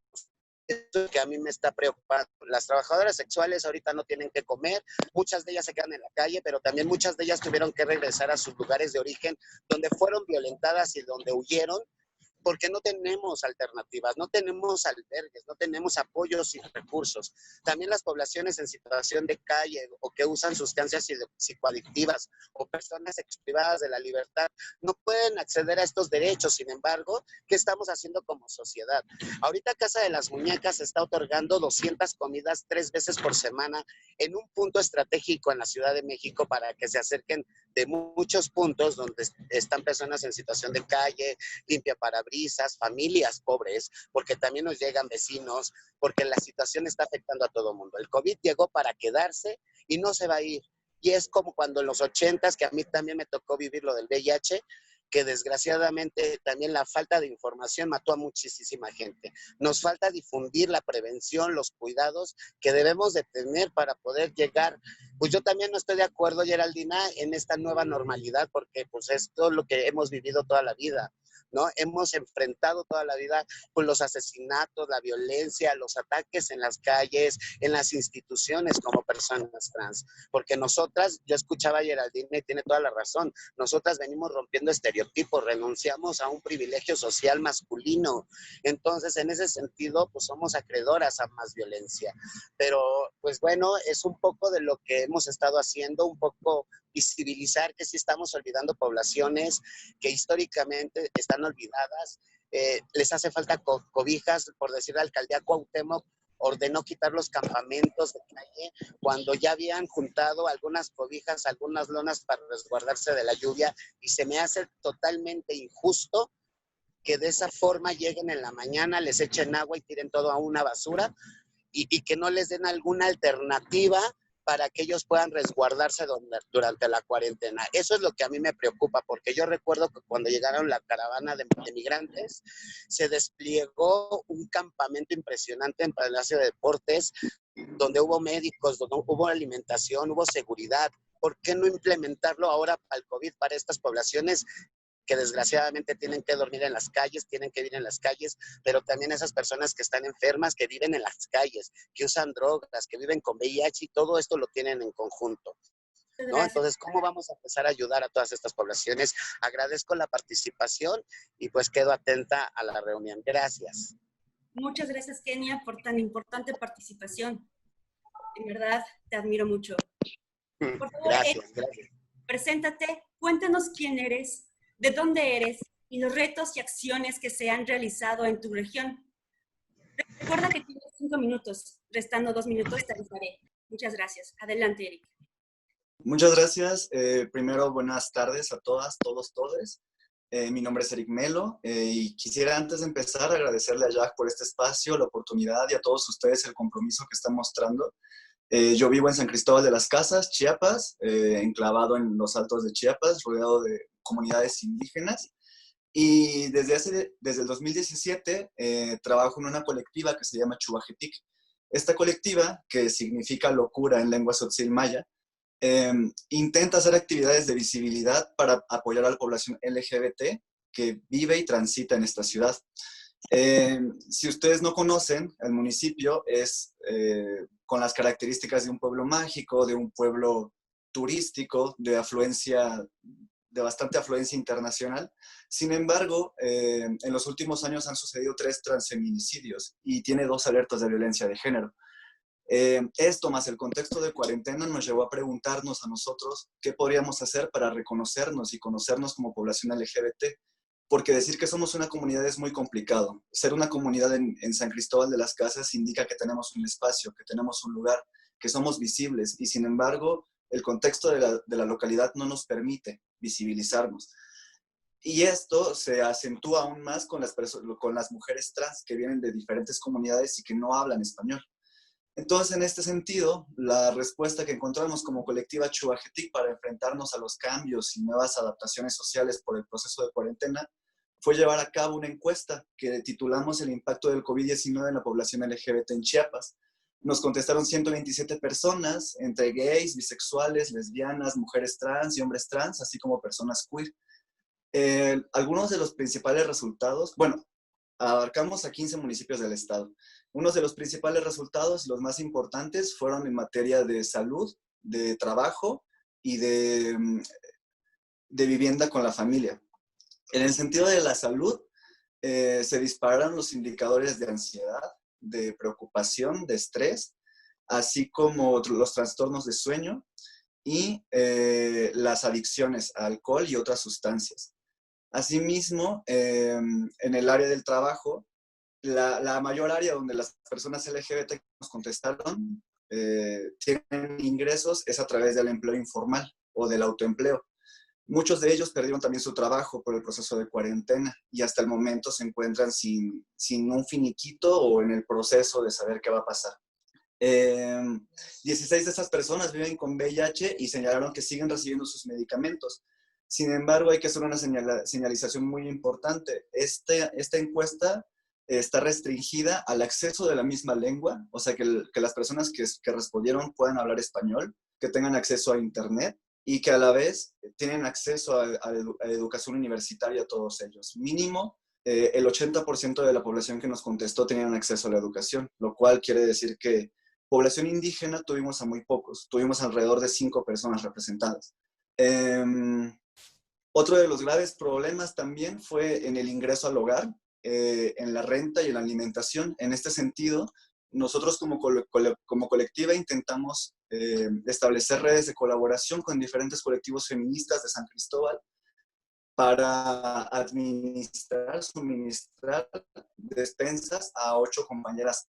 Esto que a mí me está preocupando. Las trabajadoras sexuales ahorita no tienen que comer, muchas de ellas se quedan en la calle, pero también muchas de ellas tuvieron que regresar a sus lugares de origen, donde fueron violentadas y donde huyeron, porque no tenemos alternativas, no tenemos albergues, no tenemos apoyos y recursos. También las poblaciones en situación de calle o que usan sustancias psicoadictivas o personas privadas de la libertad no pueden acceder a estos derechos. Sin embargo, ¿qué estamos haciendo como sociedad? Ahorita Casa de las Muñecas está otorgando 200 comidas 3 veces por semana en un punto estratégico en la Ciudad de México para que se acerquen de muchos puntos donde están personas en situación de calle, limpia parabrisas, familias pobres, porque también nos llegan vecinos, porque la situación está afectando a todo el mundo. El COVID llegó para quedarse y no se va a ir. Y es como cuando en los 80s, que a mí también me tocó vivir lo del VIH, que desgraciadamente también la falta de información mató a muchísima gente. Nos falta difundir la prevención, los cuidados que debemos de tener para poder llegar. Pues yo también no estoy de acuerdo, Geraldina, en esta nueva normalidad, porque pues es todo lo que hemos vivido toda la vida, ¿no? Hemos enfrentado toda la vida con los asesinatos, la violencia, los ataques en las calles, en las instituciones como personas trans. Porque nosotras, yo escuchaba a Geraldine y tiene toda la razón, nosotras venimos rompiendo estereotipos, renunciamos a un privilegio social masculino. Entonces, en ese sentido, pues somos acreedoras a más violencia. Pero, pues bueno, es un poco de lo que hemos estado haciendo, un poco visibilizar que sí estamos olvidando poblaciones que históricamente están olvidadas. Les hace falta cobijas, por decir, la alcaldía Cuauhtémoc ordenó quitar los campamentos de calle cuando ya habían juntado algunas cobijas, algunas lonas para resguardarse de la lluvia, y se me hace totalmente injusto que de esa forma lleguen en la mañana, les echen agua y tiren todo a una basura y que no les den alguna alternativa para que ellos puedan resguardarse durante la cuarentena. Eso es lo que a mí me preocupa, porque yo recuerdo que cuando llegaron la caravana de migrantes, se desplegó un campamento impresionante en Palacio de Deportes, donde hubo médicos, donde hubo alimentación, hubo seguridad. ¿Por qué no implementarlo ahora al COVID para estas poblaciones que desgraciadamente tienen que dormir en las calles, tienen que vivir en las calles, pero también esas personas que están enfermas, que viven en las calles, que usan drogas, que viven con VIH, y todo esto lo tienen en conjunto? ¿no? Entonces, ¿cómo vamos a empezar a ayudar a todas estas poblaciones? Agradezco la participación y pues quedo atenta a la reunión. Gracias. Muchas gracias, Kenia, por tan importante participación. En verdad, te admiro mucho. Por favor, Gracias. Preséntate, cuéntanos quién eres, de dónde eres y los retos y acciones que se han realizado en tu región. Recuerda que tienes 5 minutos, restando 2 minutos te avisaré. Muchas gracias. Adelante, Eric. Muchas gracias. Primero, buenas tardes a todas, todos, todes. Mi nombre es Eric Melo y quisiera antes de empezar agradecerle a Jack por este espacio, la oportunidad y a todos ustedes el compromiso que están mostrando. Yo vivo en San Cristóbal de las Casas, Chiapas, enclavado en los altos de Chiapas, rodeado de comunidades indígenas. Y desde el 2017 trabajo en una colectiva que se llama Chubajetic. Esta colectiva, que significa locura en lengua tzotzil maya, intenta hacer actividades de visibilidad para apoyar a la población LGBT que vive y transita en esta ciudad. Si ustedes no conocen, el municipio es con las características de un pueblo mágico, de un pueblo turístico, de bastante afluencia internacional. Sin embargo, en los últimos años han sucedido 3 transfeminicidios y tiene 2 alertas de violencia de género. Esto más el contexto de cuarentena nos llevó a preguntarnos a nosotros qué podríamos hacer para reconocernos y conocernos como población LGBT, porque decir que somos una comunidad es muy complicado. Ser una comunidad en San Cristóbal de las Casas indica que tenemos un espacio, que tenemos un lugar, que somos visibles y sin embargo el contexto de la localidad no nos permite visibilizarnos. Y esto se acentúa aún más con las mujeres trans que vienen de diferentes comunidades y que no hablan español. Entonces, en este sentido, la respuesta que encontramos como colectiva Chubajetic para enfrentarnos a los cambios y nuevas adaptaciones sociales por el proceso de cuarentena fue llevar a cabo una encuesta que titulamos El impacto del COVID-19 en la población LGBT en Chiapas. Nos contestaron 127 personas, entre gays, bisexuales, lesbianas, mujeres trans y hombres trans, así como personas queer. Algunos de los principales resultados, bueno, abarcamos a 15 municipios del estado. Unos de los principales resultados, los más importantes, fueron en materia de salud, de trabajo y de vivienda con la familia. En el sentido de la salud, se dispararon los indicadores de ansiedad, de preocupación, de estrés, así como los trastornos de sueño y las adicciones a alcohol y otras sustancias. Asimismo, en el área del trabajo, la mayor área donde las personas LGBT nos contestaron tienen ingresos es a través del empleo informal o del autoempleo. Muchos de ellos perdieron también su trabajo por el proceso de cuarentena y hasta el momento se encuentran sin un finiquito o en el proceso de saber qué va a pasar. 16 de estas personas viven con VIH y señalaron que siguen recibiendo sus medicamentos. Sin embargo, hay que hacer una señalización muy importante. Esta encuesta está restringida al acceso de la misma lengua, o sea, que las personas que respondieron puedan hablar español, que tengan acceso a internet y que a la vez tienen acceso a educación universitaria todos ellos. Mínimo, el 80% de la población que nos contestó tenían acceso a la educación, lo cual quiere decir que población indígena tuvimos a muy pocos, tuvimos alrededor de 5 personas representadas. Otro de los graves problemas también fue en el ingreso al hogar, en la renta y en la alimentación. En este sentido, nosotros como colectiva intentamos establecer redes de colaboración con diferentes colectivos feministas de San Cristóbal para suministrar despensas a 8 compañeras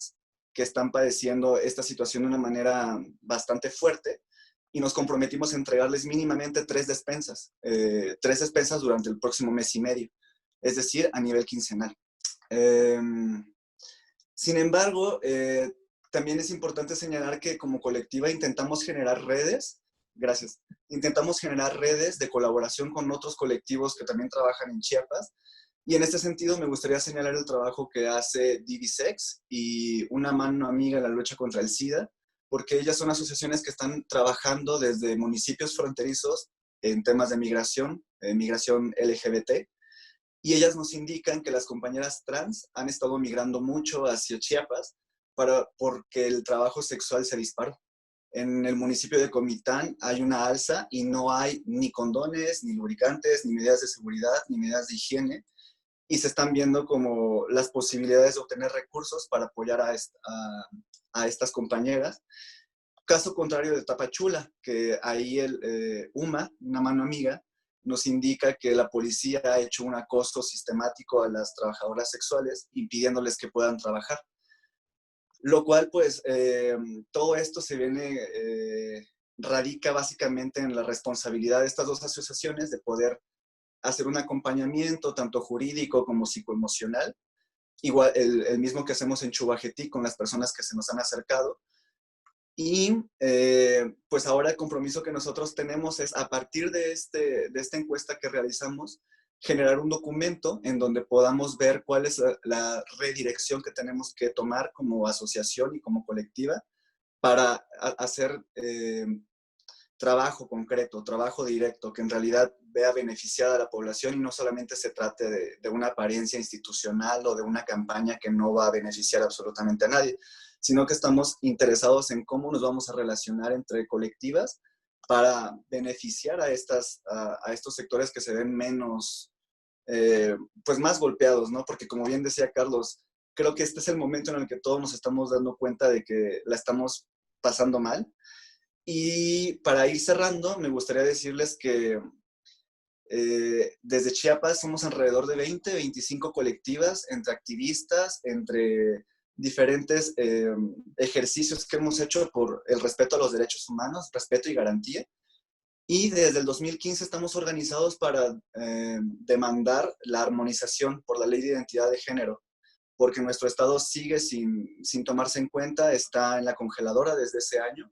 que están padeciendo esta situación de una manera bastante fuerte y nos comprometimos a entregarles mínimamente 3 despensas durante el próximo mes y medio, es decir, a nivel quincenal. Sin embargo, también es importante señalar que como colectiva intentamos generar redes de colaboración con otros colectivos que también trabajan en Chiapas. Y en este sentido me gustaría señalar el trabajo que hace Divisex y Una Mano Amiga en la lucha contra el SIDA, porque ellas son asociaciones que están trabajando desde municipios fronterizos en temas de migración LGBT, y ellas nos indican que las compañeras trans han estado migrando mucho hacia Chiapas porque el trabajo sexual se disparó. en el municipio de Comitán hay una alza y no hay ni condones, ni lubricantes, ni medidas de seguridad, ni medidas de higiene, y se están viendo como las posibilidades de obtener recursos para apoyar a estas compañeras. Caso contrario de Tapachula, que ahí el UMA, una mano amiga, nos indica que la policía ha hecho un acoso sistemático a las trabajadoras sexuales, impidiéndoles que puedan trabajar. Lo cual, pues, todo esto se viene, radica básicamente en la responsabilidad de estas dos asociaciones de poder hacer un acompañamiento tanto jurídico como psicoemocional, igual el mismo que hacemos en Chubajetí con las personas que se nos han acercado. Y pues ahora el compromiso que nosotros tenemos es, a partir de esta encuesta que realizamos, generar un documento en donde podamos ver cuál es la redirección que tenemos que tomar como asociación y como colectiva para hacer trabajo concreto, trabajo directo, que en realidad vea beneficiada a la población y no solamente se trate de una apariencia institucional o de una campaña que no va a beneficiar absolutamente a nadie, sino que estamos interesados en cómo nos vamos a relacionar entre colectivas para beneficiar a estos sectores que se ven menos, pues más golpeados, ¿no? Porque como bien decía Carlos, creo que este es el momento en el que todos nos estamos dando cuenta de que la estamos pasando mal. Y para ir cerrando, me gustaría decirles que desde Chiapas somos alrededor de 20, 25 colectivas, entre activistas, entre diferentes ejercicios que hemos hecho por el respeto a los derechos humanos, respeto y garantía. Y desde el 2015 estamos organizados para demandar la armonización por la Ley de Identidad de Género, porque nuestro estado sigue sin tomarse en cuenta, está en la congeladora desde ese año,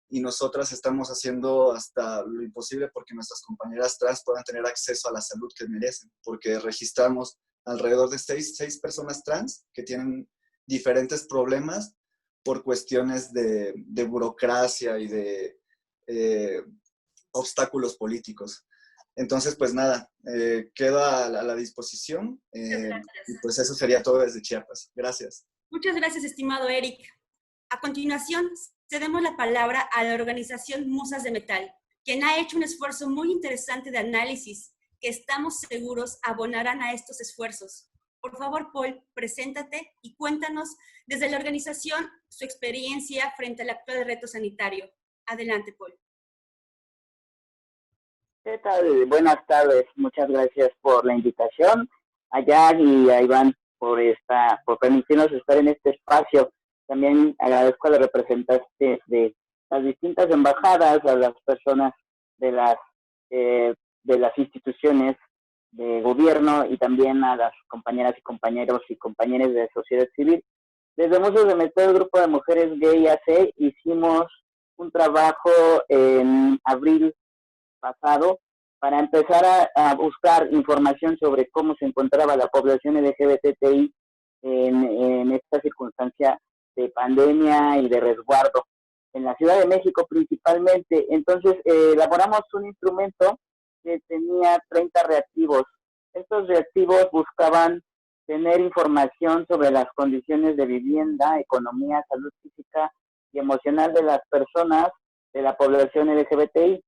y nosotras estamos haciendo hasta lo imposible porque nuestras compañeras trans puedan tener acceso a la salud que merecen, porque registramos alrededor de seis personas trans que tienen diferentes problemas por cuestiones de burocracia y de obstáculos políticos. Entonces, pues nada, quedo a la disposición y pues eso sería todo desde Chiapas. Gracias. Muchas gracias, estimado Eric. A continuación, cedemos la palabra a la organización Musas de Metal, quien ha hecho un esfuerzo muy interesante de análisis que estamos seguros abonarán a estos esfuerzos. Por favor, Paul, preséntate y cuéntanos desde la organización su experiencia frente al actual reto sanitario. Adelante, Paul. ¿Qué tal? Buenas tardes. Muchas gracias por la invitación a Jack y a Iván por permitirnos estar en este espacio. También agradezco a los representantes de las distintas embajadas, a las personas de las instituciones de gobierno y también a las compañeras y compañeros y compañeras de sociedad civil. Desde Musas de Metal, el grupo de mujeres gay AC, hicimos un trabajo en abril pasado para empezar a buscar información sobre cómo se encontraba la población LGBTI en esta circunstancia de pandemia y de resguardo en la Ciudad de México principalmente. Entonces elaboramos un instrumento que tenía 30 reactivos. Estos reactivos buscaban tener información sobre las condiciones de vivienda, economía, salud física y emocional de las personas de la población LGBTI.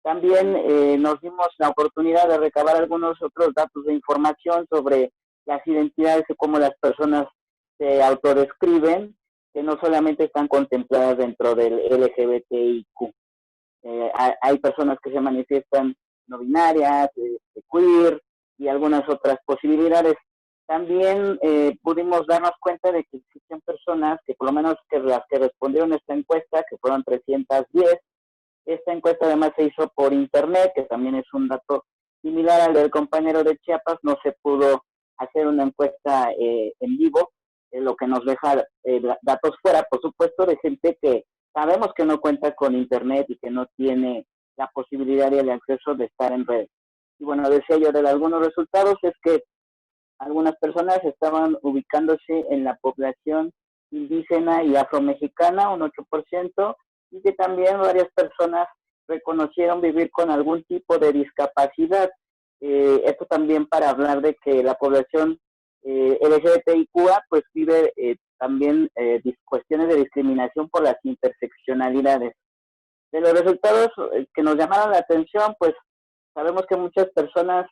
También nos dimos la oportunidad de recabar algunos otros datos de información sobre las identidades y cómo las personas se autodescriben, que no solamente están contempladas dentro del LGBTIQ. Hay personas que se manifiestan no binarias, queer y algunas otras posibilidades. También pudimos darnos cuenta de que existen personas que por lo menos que las que respondieron a esta encuesta, que fueron 310, esta encuesta además se hizo por internet, que también es un dato similar al del compañero de Chiapas. No se pudo hacer una encuesta en vivo, lo que nos deja datos fuera, por supuesto, de gente que sabemos que no cuenta con internet y que no tiene la posibilidad y el acceso de estar en redes. Y bueno, decía yo, de algunos resultados es que algunas personas estaban ubicándose en la población indígena y afromexicana, un 8%, y que también varias personas reconocieron vivir con algún tipo de discapacidad. Esto también para hablar de que la población LGBTIQA pues vive también cuestiones de discriminación por las interseccionalidades. De los resultados que nos llamaron la atención, pues sabemos que muchas personas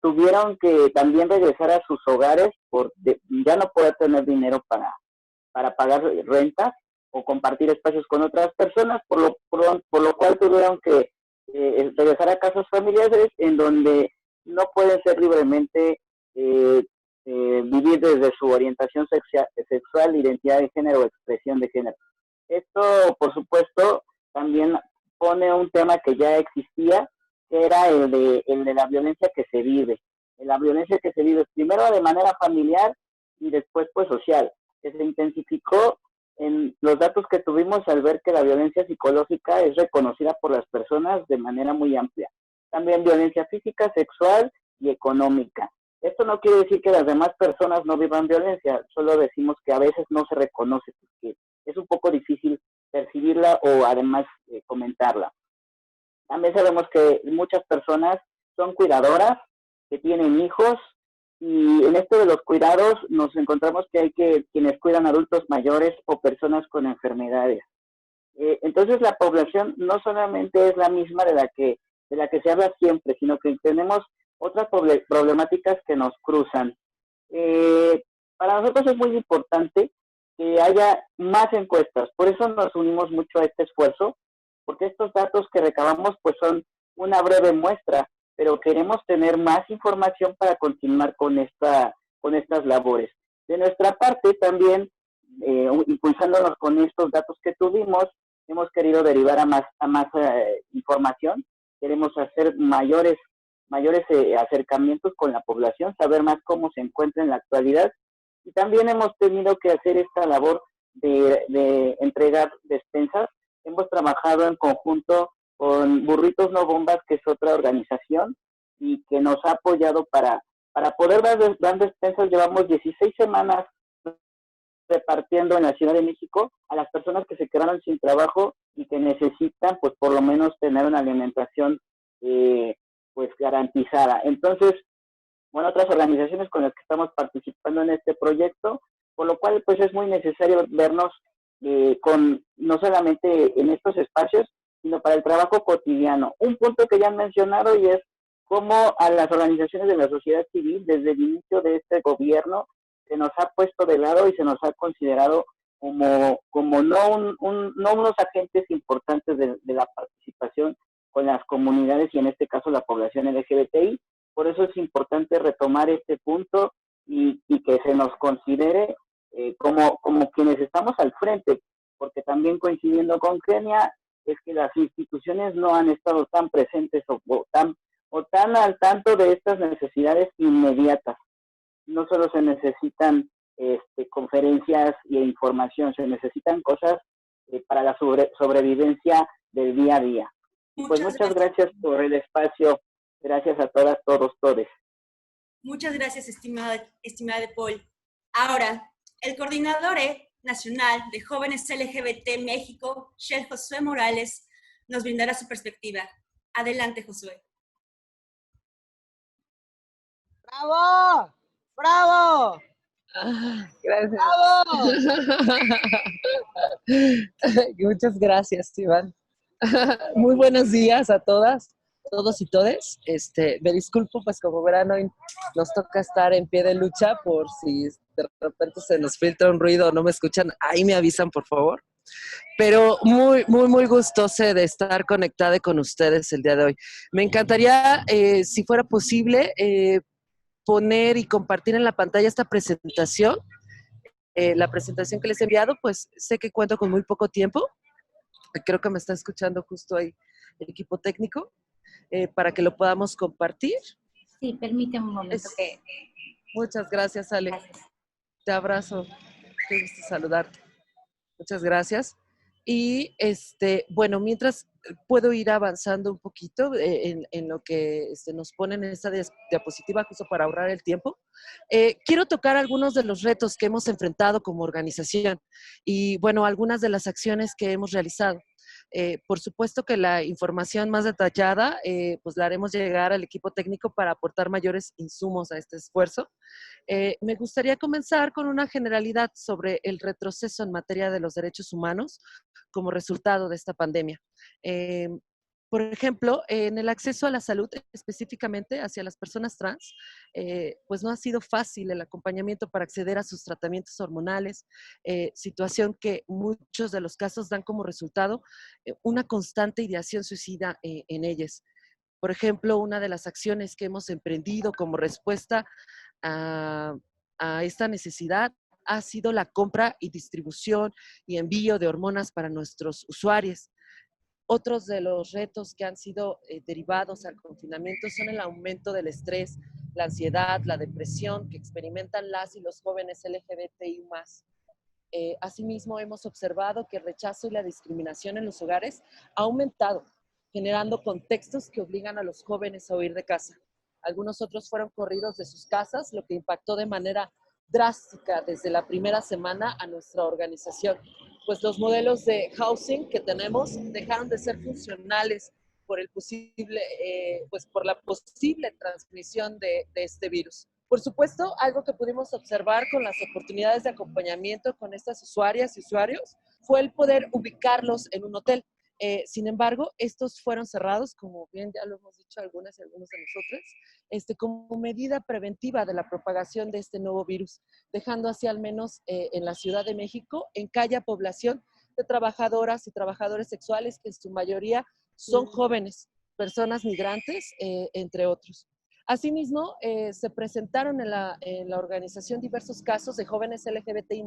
tuvieron que también regresar a sus hogares ya no poder tener dinero para pagar rentas o compartir espacios con otras personas, por lo cual tuvieron que regresar a casas familiares en donde no pueden ser libremente vivir desde su orientación sexual, identidad de género o expresión de género. Esto, por supuesto, también pone un tema que ya existía, que era el de la violencia que se vive. La violencia que se vive primero de manera familiar y después pues social, que se intensificó en los datos que tuvimos al ver que la violencia psicológica es reconocida por las personas de manera muy amplia. También violencia física, sexual y económica. Esto no quiere decir que las demás personas no vivan violencia, solo decimos que a veces no se reconoce, porque es un poco difícil percibirla o además comentarla. También sabemos que muchas personas son cuidadoras, que tienen hijos, y en esto de los cuidados nos encontramos que hay quienes cuidan adultos mayores o personas con enfermedades. Entonces la población no solamente es la misma de la que se habla siempre, sino que tenemos otras problemáticas que nos cruzan. Para nosotros es muy importante que haya más encuestas, por eso nos unimos mucho a este esfuerzo, porque estos datos que recabamos pues son una breve muestra, pero queremos tener más información para continuar con estas labores. De nuestra parte también, impulsándonos con estos datos que tuvimos, hemos querido derivar a más información, queremos hacer mayores acercamientos con la población, saber más cómo se encuentra en la actualidad, y también hemos tenido que hacer esta labor de entregar despensas. Hemos trabajado en conjunto con Burritos No Bombas, que es otra organización, y que nos ha apoyado para poder dar despensas. Llevamos 16 semanas repartiendo en la Ciudad de México a las personas que se quedaron sin trabajo y que necesitan, pues, por lo menos tener una alimentación pues garantizada. Entonces, bueno, otras organizaciones con las que estamos participando en este proyecto, por lo cual pues es muy necesario vernos no solamente en estos espacios, sino para el trabajo cotidiano. Un punto que ya han mencionado, y es cómo a las organizaciones de la sociedad civil, desde el inicio de este gobierno, se nos ha puesto de lado y se nos ha considerado como no unos agentes importantes de la participación con las comunidades y en este caso la población LGBTI. Por eso es importante retomar este punto y que se nos considere como quienes estamos al frente, porque también coincidiendo con Kenia, es que las instituciones no han estado tan presentes o tan al tanto de estas necesidades inmediatas. No solo se necesitan conferencias e información, se necesitan cosas para la sobrevivencia del día a día. Pues muchas gracias por el espacio. Gracias a todas, todos, todes. Muchas gracias, estimada Paul. Ahora, el coordinador nacional de Jóvenes LGBT México, Chef Josué Morales, nos brindará su perspectiva. Adelante, Josué. ¡Bravo! ¡Bravo! Gracias. ¡Bravo! Muchas gracias, Iván. Muy buenos días a todas, todos y todes. Me disculpo, pues como verán, hoy nos toca estar en pie de lucha por si de repente se nos filtra un ruido o no me escuchan. Ahí me avisan, por favor. Pero muy, muy, muy gustosa de estar conectada con ustedes el día de hoy. Me encantaría, si fuera posible, poner y compartir en la pantalla esta presentación. La presentación que les he enviado, pues sé que cuento con muy poco tiempo. Creo que me está escuchando justo ahí el equipo técnico, para que lo podamos compartir. Sí, permíteme un momento. Muchas gracias, Ale. Gracias. Te abrazo. Qué gusto saludarte. Muchas gracias. Y bueno, mientras puedo ir avanzando un poquito en lo que nos ponen en esta diapositiva, justo para ahorrar el tiempo. Quiero tocar algunos de los retos que hemos enfrentado como organización y, bueno, algunas de las acciones que hemos realizado. Por supuesto que la información más detallada pues la haremos llegar al equipo técnico para aportar mayores insumos a este esfuerzo. Me gustaría comenzar con una generalidad sobre el retroceso en materia de los derechos humanos como resultado de esta pandemia. Por ejemplo, en el acceso a la salud, específicamente hacia las personas trans, pues no ha sido fácil el acompañamiento para acceder a sus tratamientos hormonales, situación que muchos de los casos dan como resultado una constante ideación suicida en ellas. Por ejemplo, una de las acciones que hemos emprendido como respuesta a, a esta necesidad ha sido la compra y distribución y envío de hormonas para nuestros usuarios. Otros de los retos que han sido derivados al confinamiento son el aumento del estrés, la ansiedad, la depresión que experimentan las y los jóvenes LGBTI+. Asimismo, hemos observado que el rechazo y la discriminación en los hogares ha aumentado, generando contextos que obligan a los jóvenes a huir de casa. Algunos otros fueron corridos de sus casas, lo que impactó de manera drástica desde la primera semana a nuestra organización, pues los modelos de housing que tenemos dejaron de ser funcionales por el posible, pues por la posible transmisión de este virus. Por supuesto, algo que pudimos observar con las oportunidades de acompañamiento con estas usuarias y usuarios fue el poder ubicarlos en un hotel. Sin embargo, estos fueron cerrados, como bien ya lo hemos dicho algunas y algunos de nosotros, como medida preventiva de la propagación de este nuevo virus, dejando así al menos en la Ciudad de México en calle a población de trabajadoras y trabajadores sexuales que en su mayoría son jóvenes, personas migrantes, entre otros. Asimismo, se presentaron en la organización diversos casos de jóvenes LGBTI+,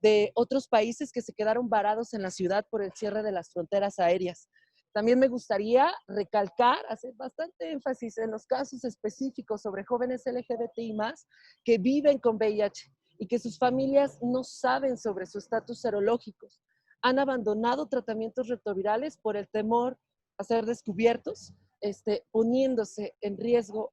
de otros países que se quedaron varados en la ciudad por el cierre de las fronteras aéreas. También me gustaría recalcar, hacer bastante énfasis en los casos específicos sobre jóvenes LGBTI+, que viven con VIH y que sus familias no saben sobre su estatus serológico. Han abandonado tratamientos retrovirales por el temor a ser descubiertos, poniéndose en riesgo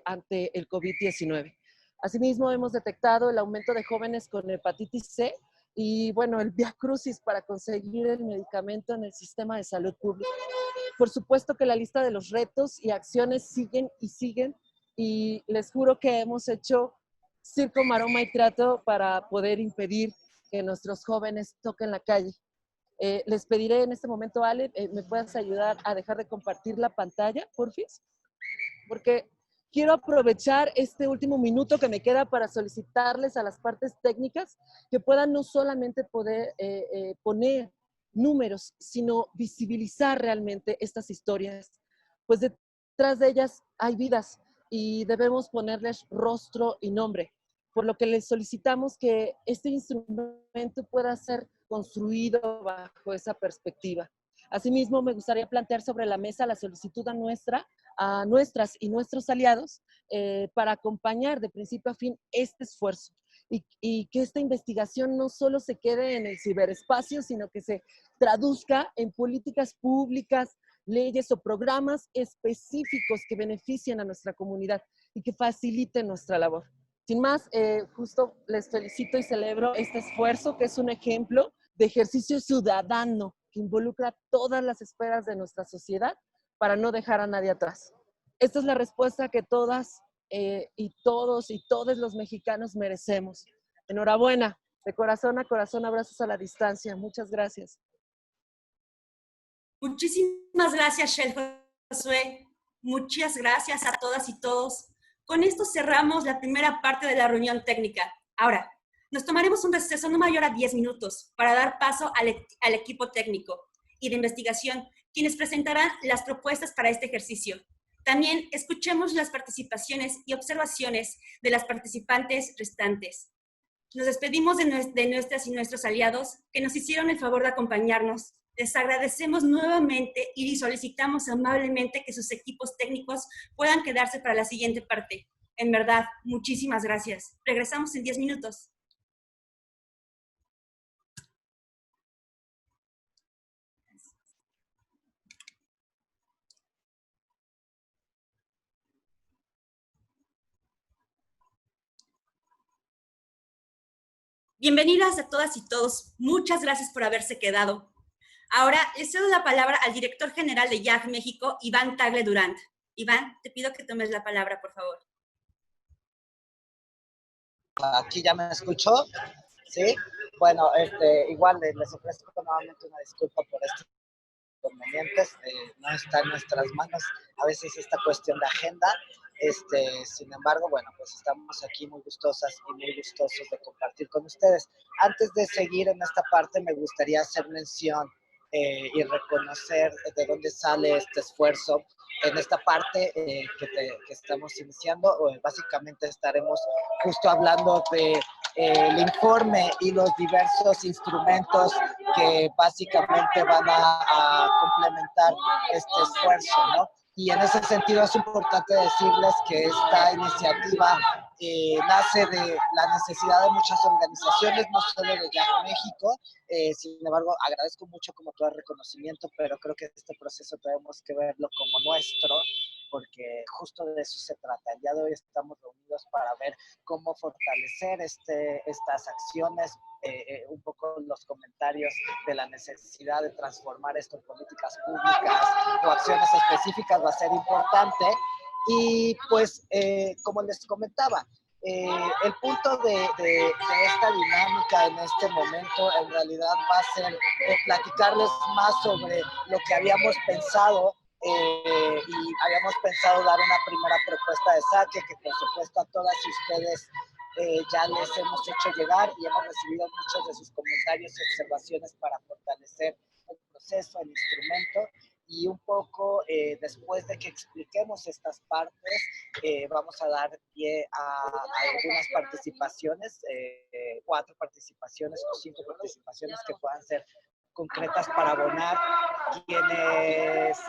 ante el COVID-19. Asimismo, hemos detectado el aumento de jóvenes con hepatitis C y, bueno, el viacrucis para conseguir el medicamento en el sistema de salud pública. Por supuesto que la lista de los retos y acciones siguen y siguen, y les juro que hemos hecho circo, maroma y trato para poder impedir que nuestros jóvenes toquen la calle. Les pediré en este momento, Ale, ¿me puedas ayudar a dejar de compartir la pantalla, porfis? Porque quiero aprovechar este último minuto que me queda para solicitarles a las partes técnicas que puedan no solamente poder poner números, sino visibilizar realmente estas historias. Pues detrás de ellas hay vidas y debemos ponerles rostro y nombre, por lo que les solicitamos que este instrumento pueda ser construido bajo esa perspectiva. Asimismo, me gustaría plantear sobre la mesa la solicitud a nuestras y nuestros aliados para acompañar de principio a fin este esfuerzo y que esta investigación no solo se quede en el ciberespacio, sino que se traduzca en políticas públicas, leyes o programas específicos que beneficien a nuestra comunidad y que faciliten nuestra labor. Sin más, justo les felicito y celebro este esfuerzo, que es un ejemplo de ejercicio ciudadano que involucra todas las esferas de nuestra sociedad para no dejar a nadie atrás. Esta es la respuesta que todas y todos y todos los mexicanos merecemos. Enhorabuena, de corazón a corazón, abrazos a la distancia. Muchas gracias. Muchísimas gracias, Shel Josué. Muchas gracias a todas y todos. Con esto cerramos la primera parte de la reunión técnica. Ahora, nos tomaremos un receso no mayor a 10 minutos para dar paso al equipo técnico y de investigación, quienes presentarán las propuestas para este ejercicio. También escuchemos las participaciones y observaciones de las participantes restantes. Nos despedimos de nuestras y nuestros aliados que nos hicieron el favor de acompañarnos. Les agradecemos nuevamente y solicitamos amablemente que sus equipos técnicos puedan quedarse para la siguiente parte. En verdad, muchísimas gracias. Regresamos en 10 minutos. Bienvenidas a todas y todos. Muchas gracias por haberse quedado. Ahora le cedo la palabra al director general de YAG México, Iván Tagle Durant. Iván, te pido que tomes la palabra, por favor. Aquí ya me escuchó, ¿sí? Bueno, igual les ofrezco nuevamente una disculpa por estos inconvenientes. No está en nuestras manos a veces esta cuestión de agenda. Sin embargo, bueno, pues estamos aquí muy gustosas y muy gustosos de compartir con ustedes. Antes de seguir en esta parte, me gustaría hacer mención y reconocer de dónde sale este esfuerzo. En esta parte que estamos iniciando, básicamente estaremos justo hablando de el informe y los diversos instrumentos que básicamente van a complementar este esfuerzo, ¿no? Y en ese sentido es importante decirles que esta iniciativa nace de la necesidad de muchas organizaciones, no solo de YAG México. Sin embargo, agradezco mucho como todo el reconocimiento, pero creo que este proceso tenemos que verlo como nuestro, porque justo de eso se trata. El día de hoy estamos reunidos para ver cómo fortalecer estas acciones, un poco los comentarios de la necesidad de transformar esto en políticas públicas o acciones específicas va a ser importante. Y pues, como les comentaba, el punto de esta dinámica en este momento en realidad va a ser platicarles más sobre lo que habíamos pensado y habíamos pensado dar una primera propuesta de saque que por supuesto a todas ustedes ya les hemos hecho llegar y hemos recibido muchos de sus comentarios y observaciones para fortalecer el proceso, el instrumento. Y un poco después de que expliquemos estas partes, vamos a dar pie a algunas participaciones, 4 participaciones o 5 participaciones que puedan ser concretas para abonar quienes,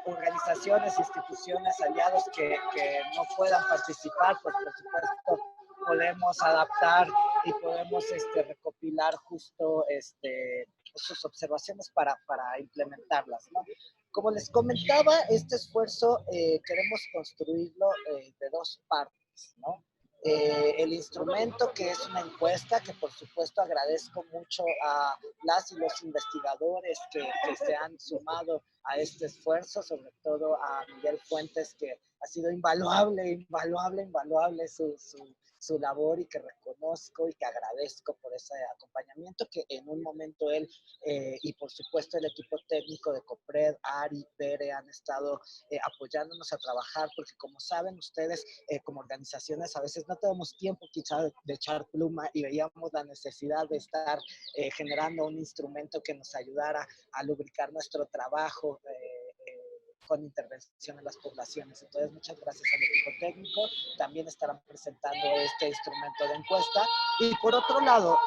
organizaciones, instituciones, aliados que no puedan participar, pues por supuesto podemos adaptar y podemos recopilar justo sus observaciones para implementarlas, ¿no? Como les comentaba, este esfuerzo queremos construirlo de 2 partes, ¿no? El instrumento, que es una encuesta, que por supuesto agradezco mucho a las y los investigadores que se han sumado a este esfuerzo, sobre todo a Miguel Fuentes, que ha sido invaluable su labor, y que reconozco y que agradezco por ese acompañamiento, que en un momento él y por supuesto el equipo técnico de COPRED, Ari, Pere, han estado apoyándonos a trabajar, porque como saben ustedes, como organizaciones a veces no tenemos tiempo quizá de echar pluma, y veíamos la necesidad de estar generando un instrumento que nos ayudara a lubricar nuestro trabajo con intervención en las poblaciones. Entonces, muchas gracias al equipo técnico. También estarán presentando este instrumento de encuesta. Y por otro lado,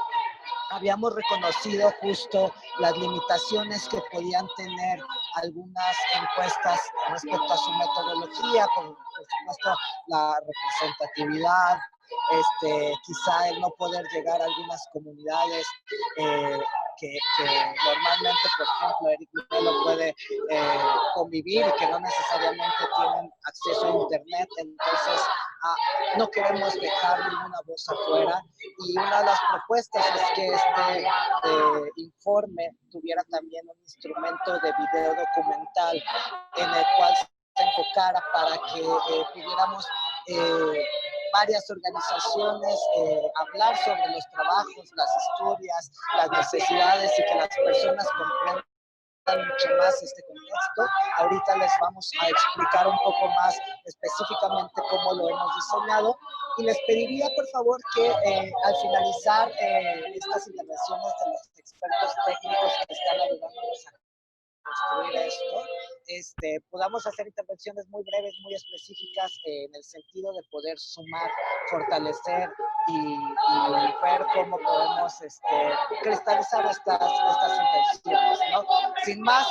habíamos reconocido justo las limitaciones que podían tener algunas encuestas respecto a su metodología, por supuesto la representatividad, quizá el no poder llegar a algunas comunidades que normalmente, por ejemplo, Eric Melo puede convivir y que no necesariamente tienen acceso a internet. Entonces no queremos dejar ninguna voz afuera, y una de las propuestas es que este informe tuviera también un instrumento de video documental en el cual se enfocara para que pudiéramos varias organizaciones hablar sobre los trabajos, las historias, las necesidades, y que las personas comprendan mucho más este contexto. Ahorita les vamos a explicar un poco más específicamente cómo lo hemos diseñado, y les pediría por favor que al finalizar estas intervenciones de los expertos técnicos que están ayudándonos a construir esto, podamos hacer intervenciones muy breves, muy específicas, en el sentido de poder sumar, fortalecer y ver cómo podemos cristalizar estas intenciones, ¿no? Sin más,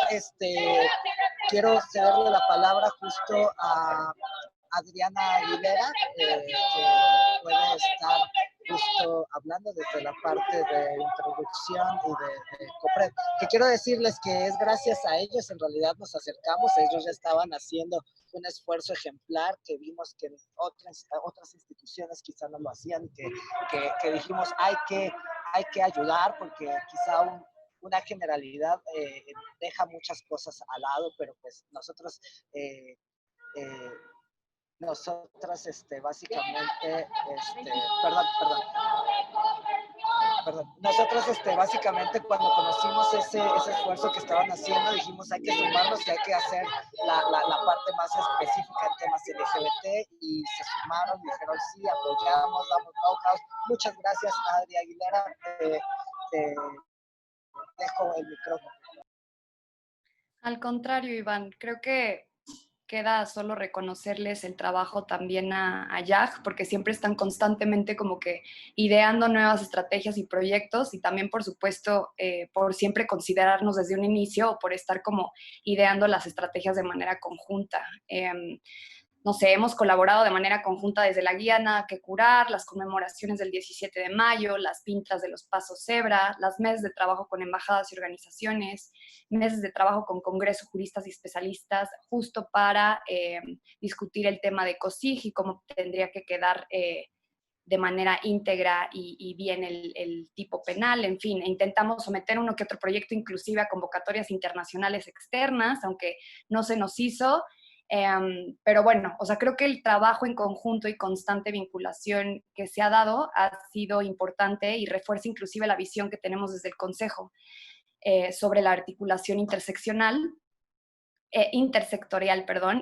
quiero cederle la palabra justo a Adriana Aguilera, que puede estar justo hablando desde la parte de introducción y de COPRED, que quiero decirles que es gracias a ellos, en realidad nos acercamos. Ellos ya estaban haciendo un esfuerzo ejemplar que vimos que otras instituciones quizá no lo hacían, que dijimos hay que ayudar, porque quizá una generalidad deja muchas cosas al lado, pero pues nosotros básicamente, nosotros básicamente cuando conocimos ese esfuerzo que estaban haciendo, dijimos hay que sumarnos y hay que hacer la parte más específica en temas LGBT, y se sumaron, dijeron sí, apoyamos, damos know-how. Muchas gracias, Adri Aguilera, te dejo el micrófono. Al contrario, Iván, creo que queda solo reconocerles el trabajo también a YAG, porque siempre están constantemente como que ideando nuevas estrategias y proyectos, y también, por supuesto, por siempre considerarnos desde un inicio o por estar como ideando las estrategias de manera conjunta. No sé, hemos colaborado de manera conjunta desde la guía Nada que Curar, las conmemoraciones del 17 de mayo, las pintas de los pasos cebra, las mesas de trabajo con embajadas y organizaciones, meses de trabajo con congreso, juristas y especialistas, justo para discutir el tema de COSIG y cómo tendría que quedar de manera íntegra y bien el tipo penal. En fin, intentamos someter uno que otro proyecto inclusive a convocatorias internacionales externas, aunque no se nos hizo. Pero bueno, o sea, creo que el trabajo en conjunto y constante vinculación que se ha dado ha sido importante y refuerza inclusive la visión que tenemos desde el Consejo sobre la articulación intersectorial,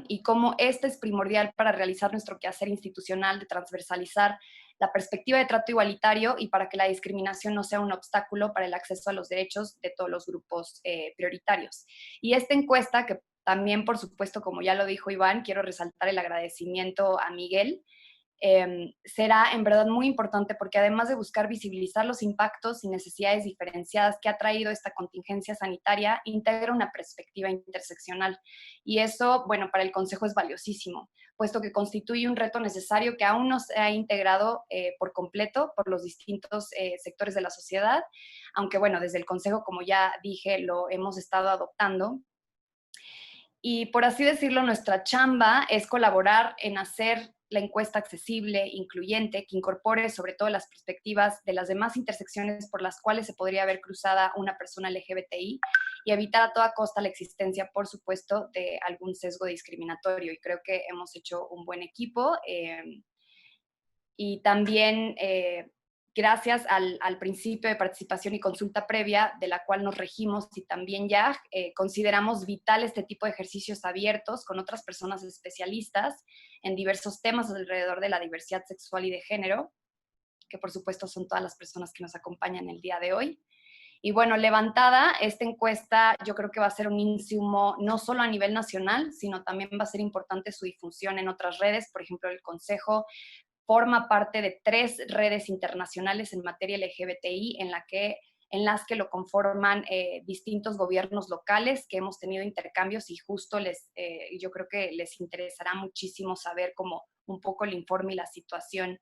y cómo esta es primordial para realizar nuestro quehacer institucional de transversalizar la perspectiva de trato igualitario y para que la discriminación no sea un obstáculo para el acceso a los derechos de todos los grupos prioritarios. Y esta encuesta, que también, por supuesto, como ya lo dijo Iván, quiero resaltar el agradecimiento a Miguel, será en verdad muy importante porque además de buscar visibilizar los impactos y necesidades diferenciadas que ha traído esta contingencia sanitaria, integra una perspectiva interseccional. Y eso, bueno, para el Consejo es valiosísimo, puesto que constituye un reto necesario que aún no se ha integrado por completo por los distintos sectores de la sociedad, aunque bueno, desde el Consejo, como ya dije, lo hemos estado adoptando. Y por así decirlo, nuestra chamba es colaborar en hacer la encuesta accesible, incluyente, que incorpore sobre todo las perspectivas de las demás intersecciones por las cuales se podría haber cruzada una persona LGBTI y evitar a toda costa la existencia, por supuesto, de algún sesgo discriminatorio. Y creo que hemos hecho un buen equipo. Y también gracias al principio de participación y consulta previa, de la cual nos regimos, y también ya consideramos vital este tipo de ejercicios abiertos con otras personas especialistas en diversos temas alrededor de la diversidad sexual y de género, que por supuesto son todas las personas que nos acompañan el día de hoy. Y bueno, levantada esta encuesta, yo creo que va a ser un insumo no solo a nivel nacional, sino también va a ser importante su difusión en otras redes. Por ejemplo, el Consejo forma parte de 3 redes internacionales en materia LGBTI en las que lo conforman distintos gobiernos locales que hemos tenido intercambios, y justo yo creo que les interesará muchísimo saber como un poco el informe y la situación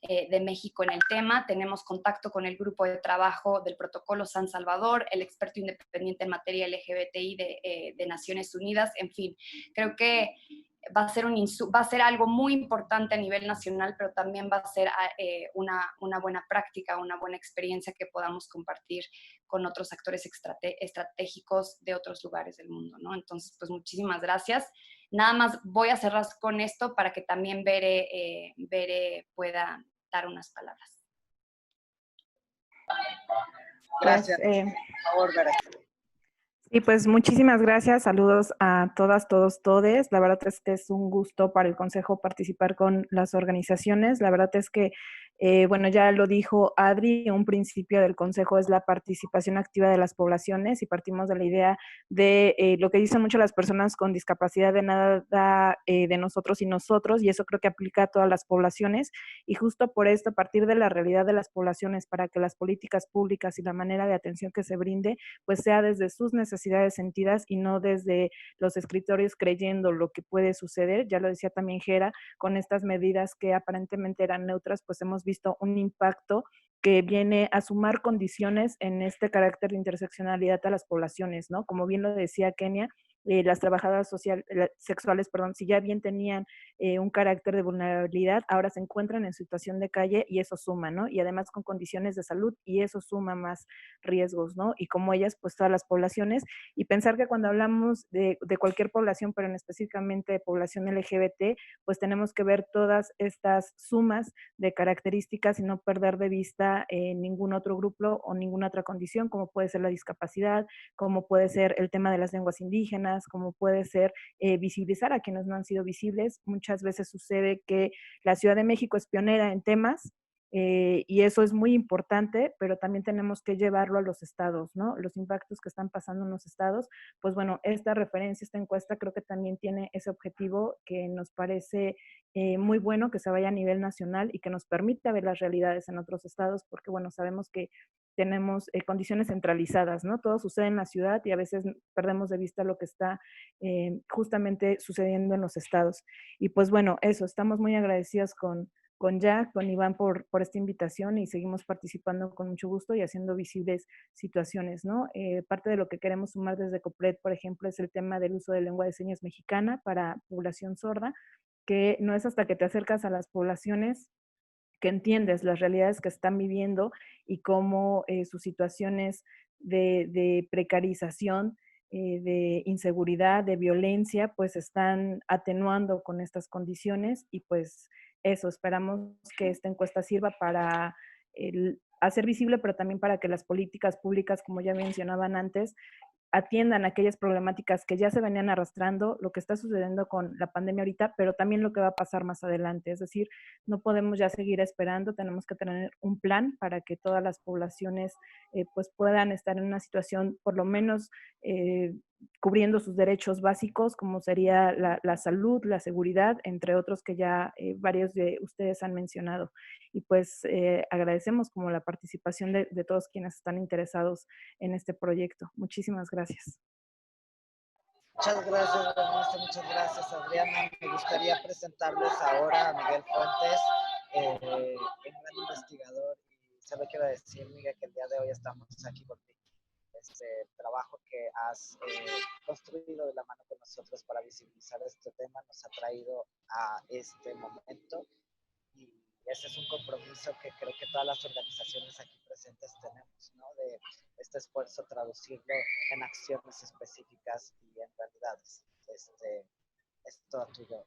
de México en el tema. Tenemos contacto con el grupo de trabajo del Protocolo San Salvador, el experto independiente en materia LGBTI de Naciones Unidas. En fin, creo que va a ser algo muy importante a nivel nacional, pero también va a ser una buena práctica, una buena experiencia que podamos compartir con otros actores estratégicos de otros lugares del mundo, ¿no? Entonces, pues muchísimas gracias. Nada más voy a cerrar con esto para que también Bere pueda dar unas palabras. Gracias. Pues, Por favor, Bere. Sí, pues muchísimas gracias. Saludos a todas, todos, todes. La verdad es que es un gusto para el Consejo participar con las organizaciones. La verdad es que, bueno, ya lo dijo Adri, un principio del Consejo es la participación activa de las poblaciones, y partimos de la idea de lo que dicen mucho las personas con discapacidad: de nada de nosotros y nosotros, y eso creo que aplica a todas las poblaciones. Y justo por esto, a partir de la realidad de las poblaciones, para que las políticas públicas y la manera de atención que se brinde, pues sea desde sus necesidades sentidas y no desde los escritorios creyendo lo que puede suceder. Ya lo decía también Jera, con estas medidas que aparentemente eran neutras, pues hemos visto un impacto que viene a sumar condiciones en este carácter de interseccionalidad a las poblaciones, ¿no? Como bien lo decía Kenia, las trabajadoras sexuales, perdón, si ya bien tenían un carácter de vulnerabilidad, ahora se encuentran en situación de calle y eso suma, ¿no? Y además con condiciones de salud y eso suma más riesgos, ¿no? Y como ellas, pues todas las poblaciones. Y pensar que cuando hablamos de cualquier población, pero en específicamente de población LGBT, pues tenemos que ver todas estas sumas de características y no perder de vista ningún otro grupo o ninguna otra condición, como puede ser la discapacidad, como puede ser el tema de las lenguas indígenas, como puede ser visibilizar a quienes no han sido visibles. Muchas veces sucede que la Ciudad de México es pionera en temas, y eso es muy importante, pero también tenemos que llevarlo a los estados, ¿no? Los impactos que están pasando en los estados, pues bueno, esta referencia, esta encuesta creo que también tiene ese objetivo que nos parece muy bueno que se vaya a nivel nacional y que nos permita ver las realidades en otros estados, porque bueno, sabemos que tenemos condiciones centralizadas, ¿no? Todo sucede en la ciudad y a veces perdemos de vista lo que está justamente sucediendo en los estados. Y pues bueno, eso, estamos muy agradecidos con Jack, con Iván por esta invitación y seguimos participando con mucho gusto y haciendo visibles situaciones, ¿no? Parte de lo que queremos sumar desde COPRED, por ejemplo, es el tema del uso de lengua de señas mexicana para población sorda, que no es hasta que te acercas a las poblaciones que entiendes las realidades que están viviendo y cómo sus situaciones de precarización, de inseguridad, de violencia, pues están atenuando con estas condiciones y pues eso, esperamos que esta encuesta sirva para hacer visible, pero también para que las políticas públicas, como ya mencionaban antes, atiendan aquellas problemáticas que ya se venían arrastrando, lo que está sucediendo con la pandemia ahorita, pero también lo que va a pasar más adelante. Es decir, no podemos ya seguir esperando, tenemos que tener un plan para que todas las poblaciones pues puedan estar en una situación por lo menos cubriendo sus derechos básicos, como sería la salud, la seguridad, entre otros que ya varios de ustedes han mencionado. Y pues agradecemos como la participación de todos quienes están interesados en este proyecto. Muchísimas gracias. Muchas gracias, Bernice, muchas gracias, Adriana. Me gustaría presentarles ahora a Miguel Fuentes, un gran investigador. Y solo quiero decir, Miguel, que el día de hoy estamos aquí por ti. Este trabajo que has construido de la mano con nosotros para visibilizar este tema nos ha traído a este momento. Y ese es un compromiso que creo que todas las organizaciones aquí presentes tenemos, ¿no? De este esfuerzo, traducirlo en acciones específicas y en realidades. Es todo tuyo,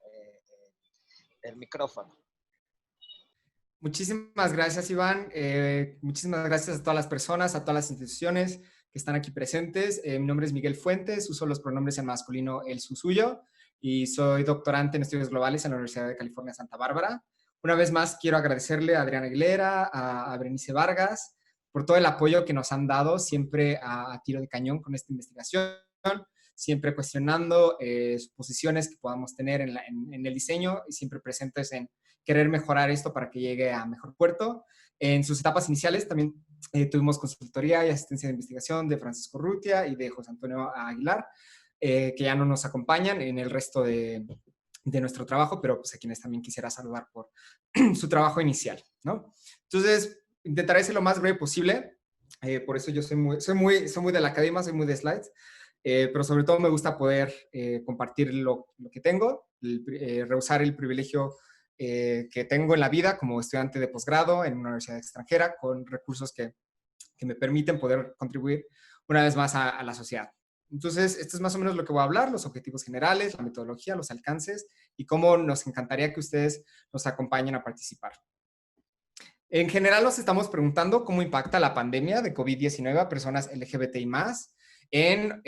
el micrófono. Muchísimas gracias, Iván. Muchísimas gracias a todas las personas, a todas las instituciones que están aquí presentes. Mi nombre es Miguel Fuentes, uso los pronombres en masculino, él, su, suyo, y soy doctorante en estudios globales en la Universidad de California, Santa Bárbara. Una vez más, quiero agradecerle a Adriana Aguilera, a Berenice Vargas, por todo el apoyo que nos han dado siempre a tiro de cañón con esta investigación, siempre cuestionando posiciones que podamos tener en el diseño y siempre presentes en querer mejorar esto para que llegue a mejor puerto. En sus etapas iniciales también tuvimos consultoría y asistencia de investigación de Francisco Rutia y de José Antonio Aguilar, que ya no nos acompañan en el resto de nuestro trabajo, pero pues a quienes también quisiera saludar por su trabajo inicial, ¿no? Entonces, intentaré ser lo más breve posible, por eso yo soy muy de la academia, soy muy de slides, pero sobre todo me gusta poder compartir lo que tengo, rehusar el privilegio que tengo en la vida como estudiante de posgrado en una universidad extranjera con recursos que me permiten poder contribuir una vez más a la sociedad. Entonces, esto es más o menos lo que voy a hablar, los objetivos generales, la metodología, los alcances y cómo nos encantaría que ustedes nos acompañen a participar. En general nos estamos preguntando cómo impacta la pandemia de COVID-19 a personas LGBTI+, en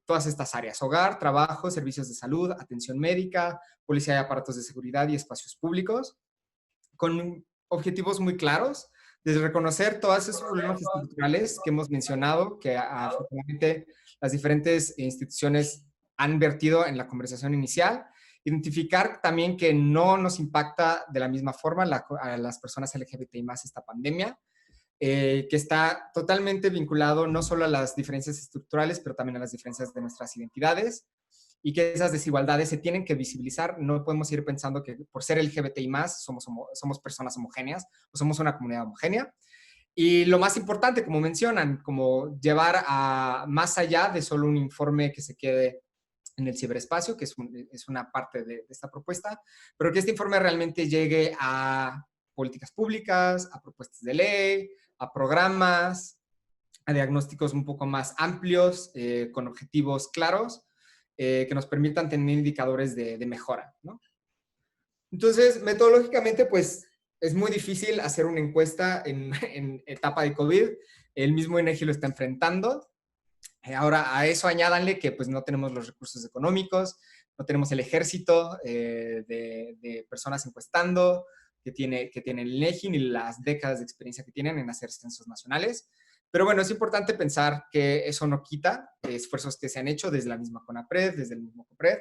todas estas áreas: hogar, trabajo, servicios de salud, atención médica, policía y aparatos de seguridad y espacios públicos, con objetivos muy claros, desde reconocer todos esos problemas estructurales que hemos mencionado, que afortunadamente las diferentes instituciones han vertido en la conversación inicial, identificar también que no nos impacta de la misma forma a las personas LGBTI+ esta pandemia, que está totalmente vinculado no solo a las diferencias estructurales, pero también a las diferencias de nuestras identidades, y que esas desigualdades se tienen que visibilizar. No podemos ir pensando que por ser LGBTI+, somos personas homogéneas o somos una comunidad homogénea. Y lo más importante, como mencionan, como llevar a más allá de solo un informe que se quede en el ciberespacio, que es una parte de esta propuesta, pero que este informe realmente llegue a políticas públicas, a propuestas de ley, a programas, a diagnósticos un poco más amplios, con objetivos claros, que nos permitan tener indicadores de mejora, ¿no? Entonces, metodológicamente, pues, es muy difícil hacer una encuesta en etapa de COVID. El mismo INEGI lo está enfrentando. Ahora, a eso añádanle que pues no tenemos los recursos económicos, no tenemos el ejército de personas encuestando que tiene el INEGI, ni las décadas de experiencia que tienen en hacer censos nacionales. Pero bueno, es importante pensar que eso no quita esfuerzos que se han hecho desde la misma CONAPRED, desde el mismo COPRED,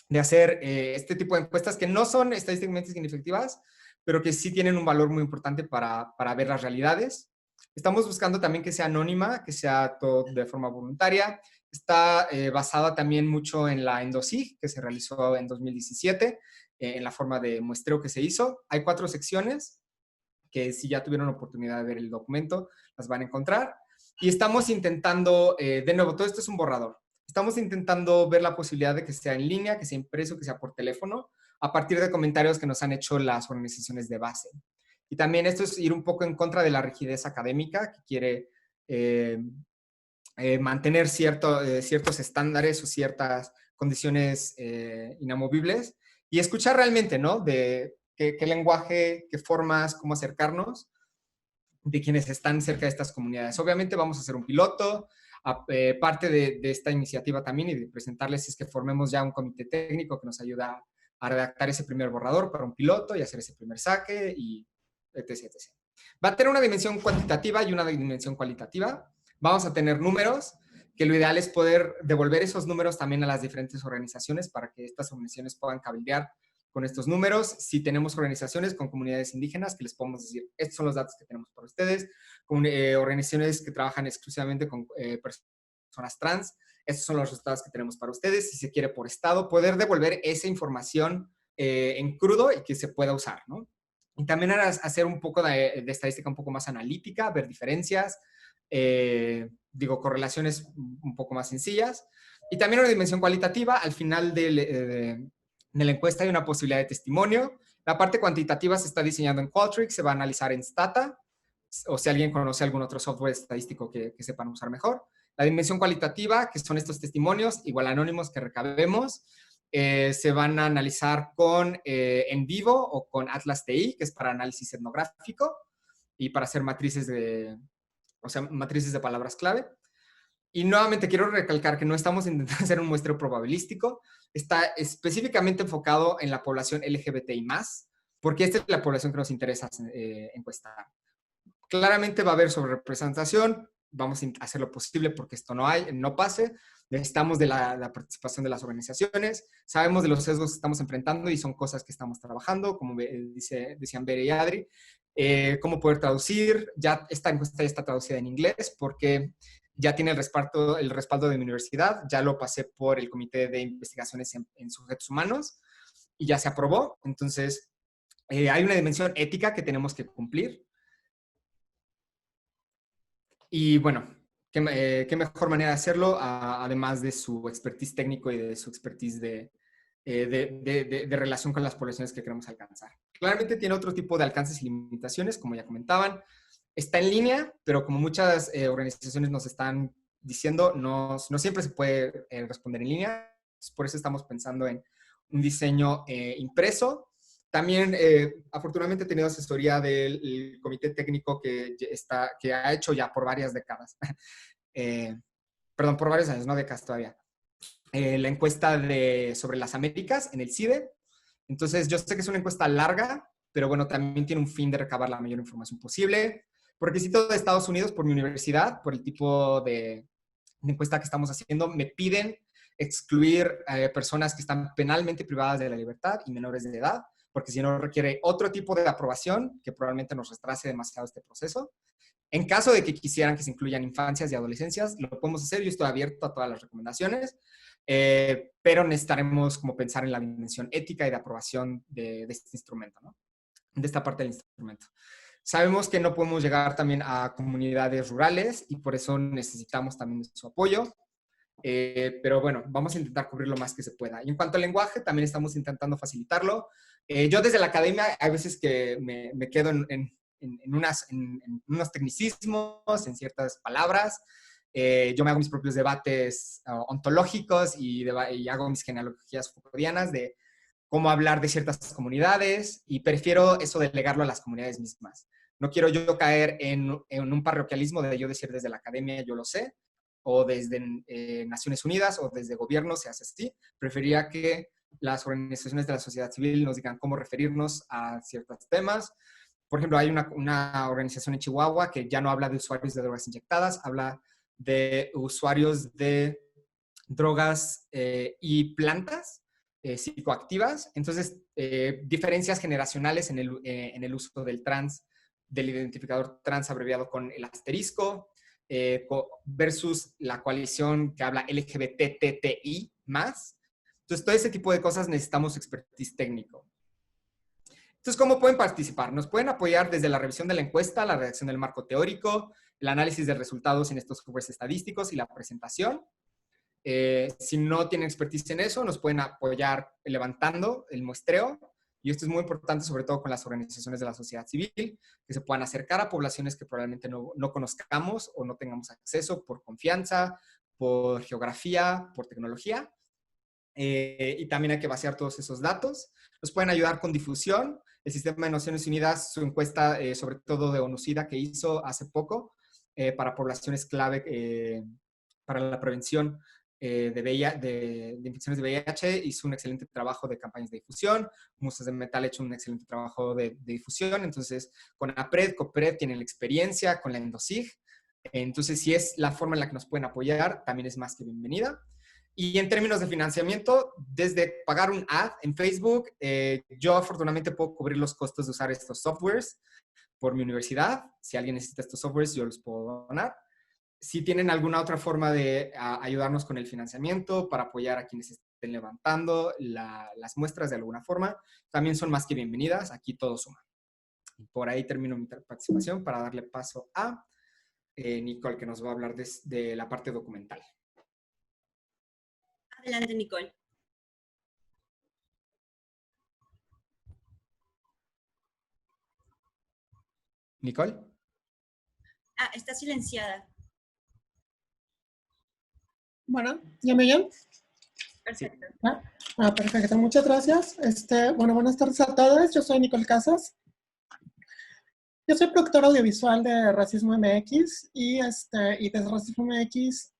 de hacer este tipo de encuestas que no son estadísticamente significativas, pero que sí tienen un valor muy importante para ver las realidades. Estamos buscando también que sea anónima, que sea todo de forma voluntaria. Está basada también mucho en la ENDOSIG, que se realizó en 2017, en la forma de muestreo que se hizo. Hay 4 secciones, que si ya tuvieron oportunidad de ver el documento, las van a encontrar. Y estamos intentando, de nuevo, todo esto es un borrador. Estamos intentando ver la posibilidad de que sea en línea, que sea impreso, que sea por teléfono, a partir de comentarios que nos han hecho las organizaciones de base. Y también esto es ir un poco en contra de la rigidez académica, que quiere mantener ciertos estándares o ciertas condiciones inamovibles, y escuchar realmente, ¿no? De qué lenguaje, qué formas, cómo acercarnos de quienes están cerca de estas comunidades. Obviamente vamos a hacer un piloto. Parte de esta iniciativa también y de presentarles es que formemos ya un comité técnico que nos ayuda a redactar ese primer borrador para un piloto y hacer ese primer saque y etc, etc. Va a tener una dimensión cuantitativa y una dimensión cualitativa. Vamos a tener números, que lo ideal es poder devolver esos números también a las diferentes organizaciones para que estas organizaciones puedan cabildear con estos números. Si tenemos organizaciones con comunidades indígenas, que les podemos decir, estos son los datos que tenemos para ustedes. Con organizaciones que trabajan exclusivamente con personas trans, estos son los resultados que tenemos para ustedes. Si se quiere por estado, poder devolver esa información en crudo y que se pueda usar, ¿no? Y también hacer un poco de estadística un poco más analítica, ver diferencias, correlaciones un poco más sencillas. Y también una dimensión cualitativa. Al final de la encuesta hay una posibilidad de testimonio. La parte cuantitativa se está diseñando en Qualtrics, se va a analizar en Stata, o si alguien conoce algún otro software estadístico que sepan usar mejor. La dimensión cualitativa, que son estos testimonios, igual anónimos que recabemos, se van a analizar con en vivo o con Atlas TI, que es para análisis etnográfico y para hacer matrices de palabras clave. Y nuevamente quiero recalcar que no estamos intentando hacer un muestreo probabilístico, está específicamente enfocado en la población LGBTI+, porque esta es la población que nos interesa encuestar. Claramente va a haber sobrerepresentación, vamos a hacer lo posible porque esto no pase. Necesitamos de la participación de las organizaciones, sabemos de los sesgos que estamos enfrentando y son cosas que estamos trabajando, como decían Bere y Adri. Cómo poder traducir, ya esta encuesta ya está traducida en inglés porque ya tiene el respaldo de mi universidad, ya lo pasé por el Comité de Investigaciones en Sujetos Humanos y ya se aprobó. Entonces, hay una dimensión ética que tenemos que cumplir. Y bueno, ¿qué mejor manera de hacerlo? Además de su expertise técnico y de su expertise de relación con las poblaciones que queremos alcanzar. Claramente tiene otro tipo de alcances y limitaciones, como ya comentaban. Está en línea, pero como muchas organizaciones nos están diciendo, no siempre se puede responder en línea. Por eso estamos pensando en un diseño impreso. También, afortunadamente, he tenido asesoría del comité técnico que ha hecho ya por varias décadas. Perdón, por varios años, no décadas todavía. La encuesta sobre las Américas en el CIDE. Entonces, yo sé que es una encuesta larga, pero bueno, también tiene un fin de recabar la mayor información posible. Por requisito de Estados Unidos, por mi universidad, por el tipo de encuesta que estamos haciendo, me piden excluir personas que están penalmente privadas de la libertad y menores de edad, porque si no requiere otro tipo de aprobación que probablemente nos retrase demasiado este proceso. En caso de que quisieran que se incluyan infancias y adolescencias, lo podemos hacer. Yo estoy abierto a todas las recomendaciones, pero necesitaremos como pensar en la dimensión ética y de aprobación de este instrumento, ¿no? De esta parte del instrumento. Sabemos que no podemos llegar también a comunidades rurales y por eso necesitamos también su apoyo. pero bueno, vamos a intentar cubrir lo más que se pueda. Y en cuanto al lenguaje, también estamos intentando facilitarlo. Yo desde la academia hay veces que me quedo en unos tecnicismos, en ciertas palabras. Yo me hago mis propios debates ontológicos y hago mis genealogías Foucauldianas de cómo hablar de ciertas comunidades, y prefiero eso delegarlo a las comunidades mismas. No quiero yo caer en un parroquialismo de yo decir desde la academia yo lo sé, o desde Naciones Unidas o desde gobierno se hace así. Preferiría que las organizaciones de la sociedad civil nos digan cómo referirnos a ciertos temas. Por ejemplo, hay una organización en Chihuahua que ya no habla de usuarios de drogas inyectadas, habla de usuarios de drogas y plantas psicoactivas. Entonces, diferencias generacionales en el uso del identificador trans abreviado con el asterisco, versus la coalición que habla LGBTTI+. Entonces, todo ese tipo de cosas necesitamos expertise técnico. Entonces, ¿cómo pueden participar? Nos pueden apoyar desde la revisión de la encuesta, la redacción del marco teórico, el análisis de resultados en estos softwares estadísticos y la presentación. Si no tienen expertise en eso, nos pueden apoyar levantando el muestreo. Y esto es muy importante, sobre todo con las organizaciones de la sociedad civil, que se puedan acercar a poblaciones que probablemente no conozcamos o no tengamos acceso por confianza, por geografía, por tecnología. Y también hay que vaciar todos esos datos. Nos pueden ayudar con difusión. El Sistema de Naciones Unidas, su encuesta, sobre todo de ONUCIDA, que hizo hace poco para poblaciones clave para la prevención de infecciones de VIH, hizo un excelente trabajo de campañas de difusión. Musas de Metal ha hecho un excelente trabajo de difusión. Entonces, con APRED, COPRED tienen la experiencia, con la ENDOSIG. Entonces, si es la forma en la que nos pueden apoyar, también es más que bienvenida. Y en términos de financiamiento, desde pagar un ad en Facebook, yo afortunadamente puedo cubrir los costos de usar estos softwares por mi universidad. Si alguien necesita estos softwares, yo los puedo donar. Si tienen alguna otra forma de ayudarnos con el financiamiento para apoyar a quienes estén levantando las muestras de alguna forma, también son más que bienvenidas. Aquí todo suma. Por ahí termino mi participación para darle paso a Nicole, que nos va a hablar de la parte documental. Adelante, Nicole. ¿Nicole? Está silenciada. Bueno, ¿ya me oyen? Perfecto. Perfecto, muchas gracias. Bueno, buenas tardes a todos. Yo soy Nicole Casas. Yo soy productora audiovisual de Racismo MX y desde Racismo MX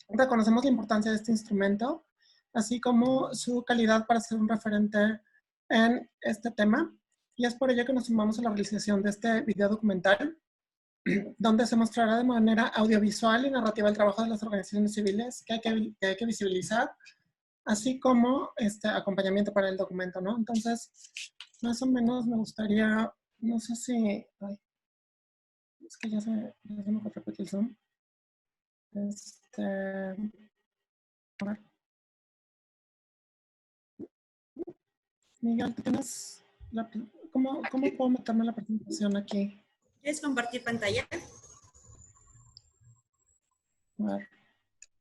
reconocemos la importancia de este instrumento, así como su calidad para ser un referente en este tema. Y es por ello que nos sumamos a la realización de este video documental, donde se mostrará de manera audiovisual y narrativa el trabajo de las organizaciones civiles que hay que visibilizar, así como acompañamiento para el documento, ¿no? Entonces, más o menos me gustaría, no sé si... es que ya se me fue repetir el Zoom. A ver. Miguel, ¿tú tienes ¿cómo puedo meterme en la presentación aquí? ¿Quieres compartir pantalla? A ver.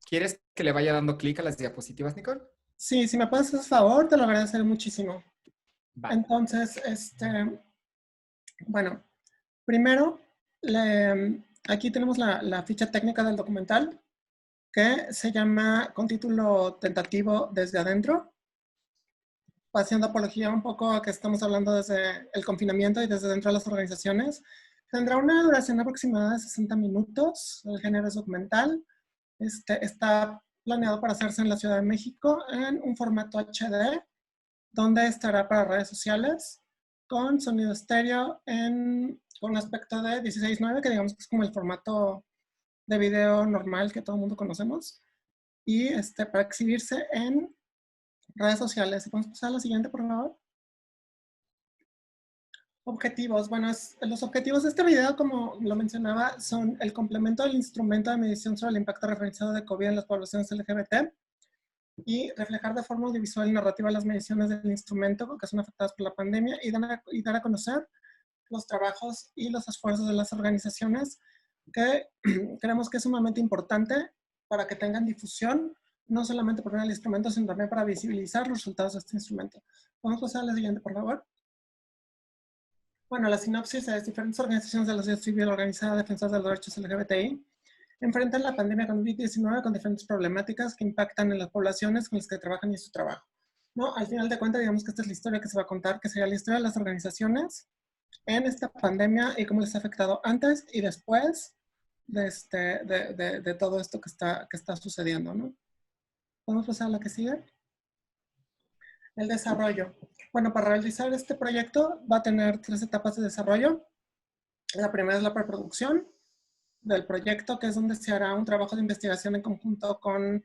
¿Quieres que le vaya dando clic a las diapositivas, Nicole? Sí, si me puedes hacer favor, te lo agradeceré muchísimo. Vale. Entonces, bueno, primero, aquí tenemos la ficha técnica del documental, que se llama con título tentativo Desde Adentro, haciendo apología un poco a que estamos hablando desde el confinamiento y desde dentro de las organizaciones. Tendrá una duración aproximada de 60 minutos, el género es documental. Está planeado para hacerse en la Ciudad de México en un formato HD, donde estará para redes sociales, con sonido estéreo, con un aspecto de 16:9, que digamos que es como el formato de video normal que todo el mundo conocemos, y para exhibirse en redes sociales. ¿Podemos pasar a la siguiente, por favor? Objetivos. Bueno, los objetivos de este video, como lo mencionaba, son el complemento del instrumento de medición sobre el impacto referenciado de COVID en las poblaciones LGBT y reflejar de forma audiovisual y narrativa las mediciones del instrumento que son afectadas por la pandemia y dar a conocer los trabajos y los esfuerzos de las organizaciones que creemos que es sumamente importante para que tengan difusión, no solamente por el instrumento, sino también para visibilizar los resultados de este instrumento. Vamos a pasar a la siguiente, por favor. Bueno, la sinopsis es: diferentes organizaciones de la sociedad civil organizada defensoras de los derechos LGBTI enfrentan la pandemia con COVID-19 con diferentes problemáticas que impactan en las poblaciones con las que trabajan y su trabajo. ¿No? Al final de cuentas, digamos que esta es la historia que se va a contar, que sería la historia de las organizaciones en esta pandemia y cómo les ha afectado antes y después de todo esto que está sucediendo, ¿no? ¿Podemos pasar a la que sigue? El desarrollo. Bueno, para realizar este proyecto va a tener 3 etapas de desarrollo. La primera es la preproducción del proyecto, que es donde se hará un trabajo de investigación en conjunto con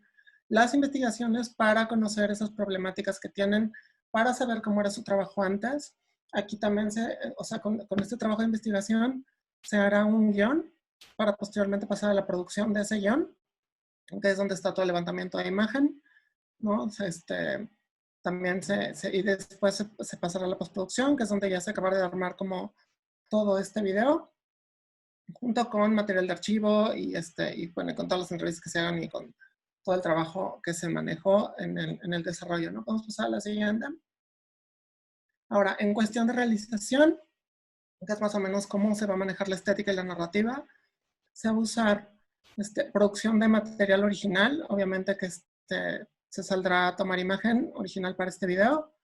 las investigaciones para conocer esas problemáticas que tienen, para saber cómo era su trabajo antes. Aquí también con este trabajo de investigación se hará un guión para posteriormente pasar a la producción de ese guión, que es donde está todo el levantamiento de imagen, ¿no? También y después se pasará a la postproducción, que es donde ya se acabará de armar como todo este video, junto con material de archivo y bueno, con todas las entrevistas que se hagan y con todo el trabajo que se manejó en el desarrollo, ¿no? Vamos a pasar a la siguiente. Ahora, en cuestión de realización, que es más o menos cómo se va a manejar la estética y la narrativa, se va a usar producción de material original, obviamente que se saldrá a tomar imagen original para este video,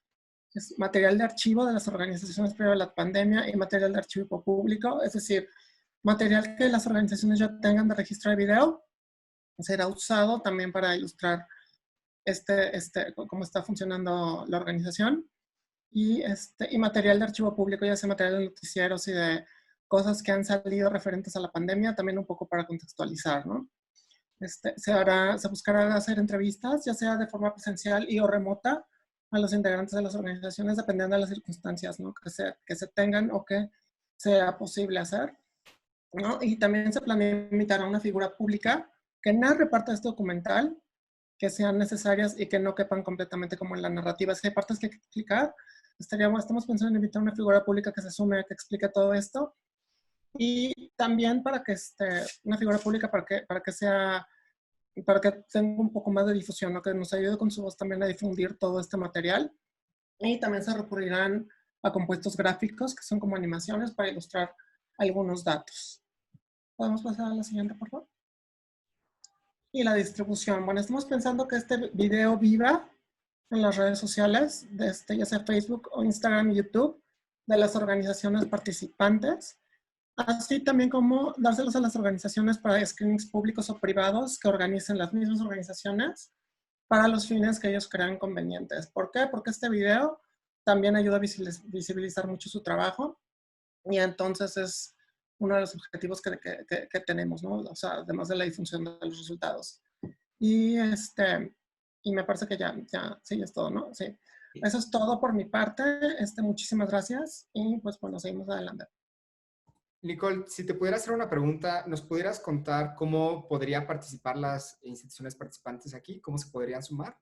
es material de archivo de las organizaciones previo a la pandemia y material de archivo público, es decir, material que las organizaciones ya tengan de registro de video, será usado también para ilustrar cómo está funcionando la organización. Y material de archivo público, ya sea material de noticieros y de cosas que han salido referentes a la pandemia, también un poco para contextualizar, ¿no? Se buscará hacer entrevistas, ya sea de forma presencial y o remota, a los integrantes de las organizaciones, dependiendo de las circunstancias, ¿no? que se tengan o que sea posible hacer, ¿no? Y también se planea invitar a una figura pública que narre parte de este documental, que sean necesarias y que no quepan completamente como en la narrativa. Si hay partes que hay que explicar, estamos pensando en invitar a una figura pública que se sume, que explique todo esto. Y también para que una figura pública para que tenga un poco más de difusión, ¿no? Que nos ayude con su voz también a difundir todo este material. Y también se recurrirán a compuestos gráficos, que son como animaciones para ilustrar algunos datos. ¿Podemos pasar a la siguiente, por favor? Y la distribución. Bueno, estamos pensando que este video viva en las redes sociales, ya sea Facebook o Instagram y YouTube, de las organizaciones participantes, así también como dárselos a las organizaciones para screenings públicos o privados que organicen las mismas organizaciones para los fines que ellos crean convenientes. ¿Por qué? Porque este video también ayuda a visibilizar mucho su trabajo y entonces es uno de los objetivos que tenemos, ¿no? O sea, además de la difusión de los resultados. Y me parece que ya sí, es todo, ¿no? Sí. Eso es todo por mi parte. Muchísimas gracias y pues bueno, seguimos adelante. Nicole, si te pudiera hacer una pregunta, ¿nos pudieras contar cómo podrían participar las instituciones participantes aquí? ¿Cómo se podrían sumar?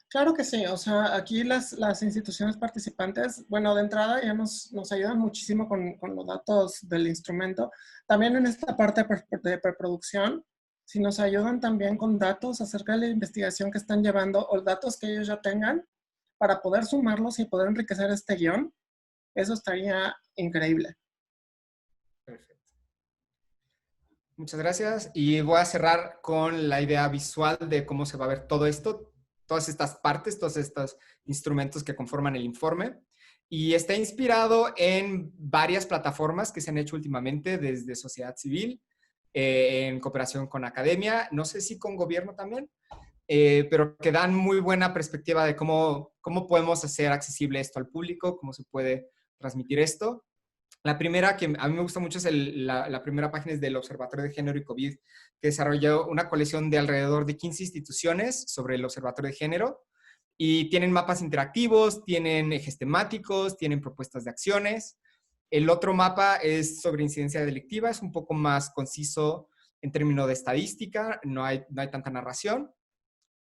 Claro que sí, o sea, aquí las instituciones participantes, bueno, de entrada ya nos ayudan muchísimo con los datos del instrumento. También en esta parte de preproducción, si nos ayudan también con datos acerca de la investigación que están llevando o datos que ellos ya tengan para poder sumarlos y poder enriquecer este guión, eso estaría increíble. Perfecto. Muchas gracias. Y voy a cerrar con la idea visual de cómo se va a ver todo esto, todas estas partes, todos estos instrumentos que conforman el informe. Y está inspirado en varias plataformas que se han hecho últimamente desde sociedad civil, en cooperación con academia, no sé si con gobierno también, pero que dan muy buena perspectiva de cómo podemos hacer accesible esto al público, cómo se puede transmitir esto. La primera que a mí me gusta mucho es la primera página es del Observatorio de Género y COVID, que desarrolló una colección de alrededor de 15 instituciones sobre el Observatorio de Género y tienen mapas interactivos, tienen ejes temáticos, tienen propuestas de acciones. El otro mapa es sobre incidencia delictiva, es un poco más conciso en términos de estadística, no hay tanta narración.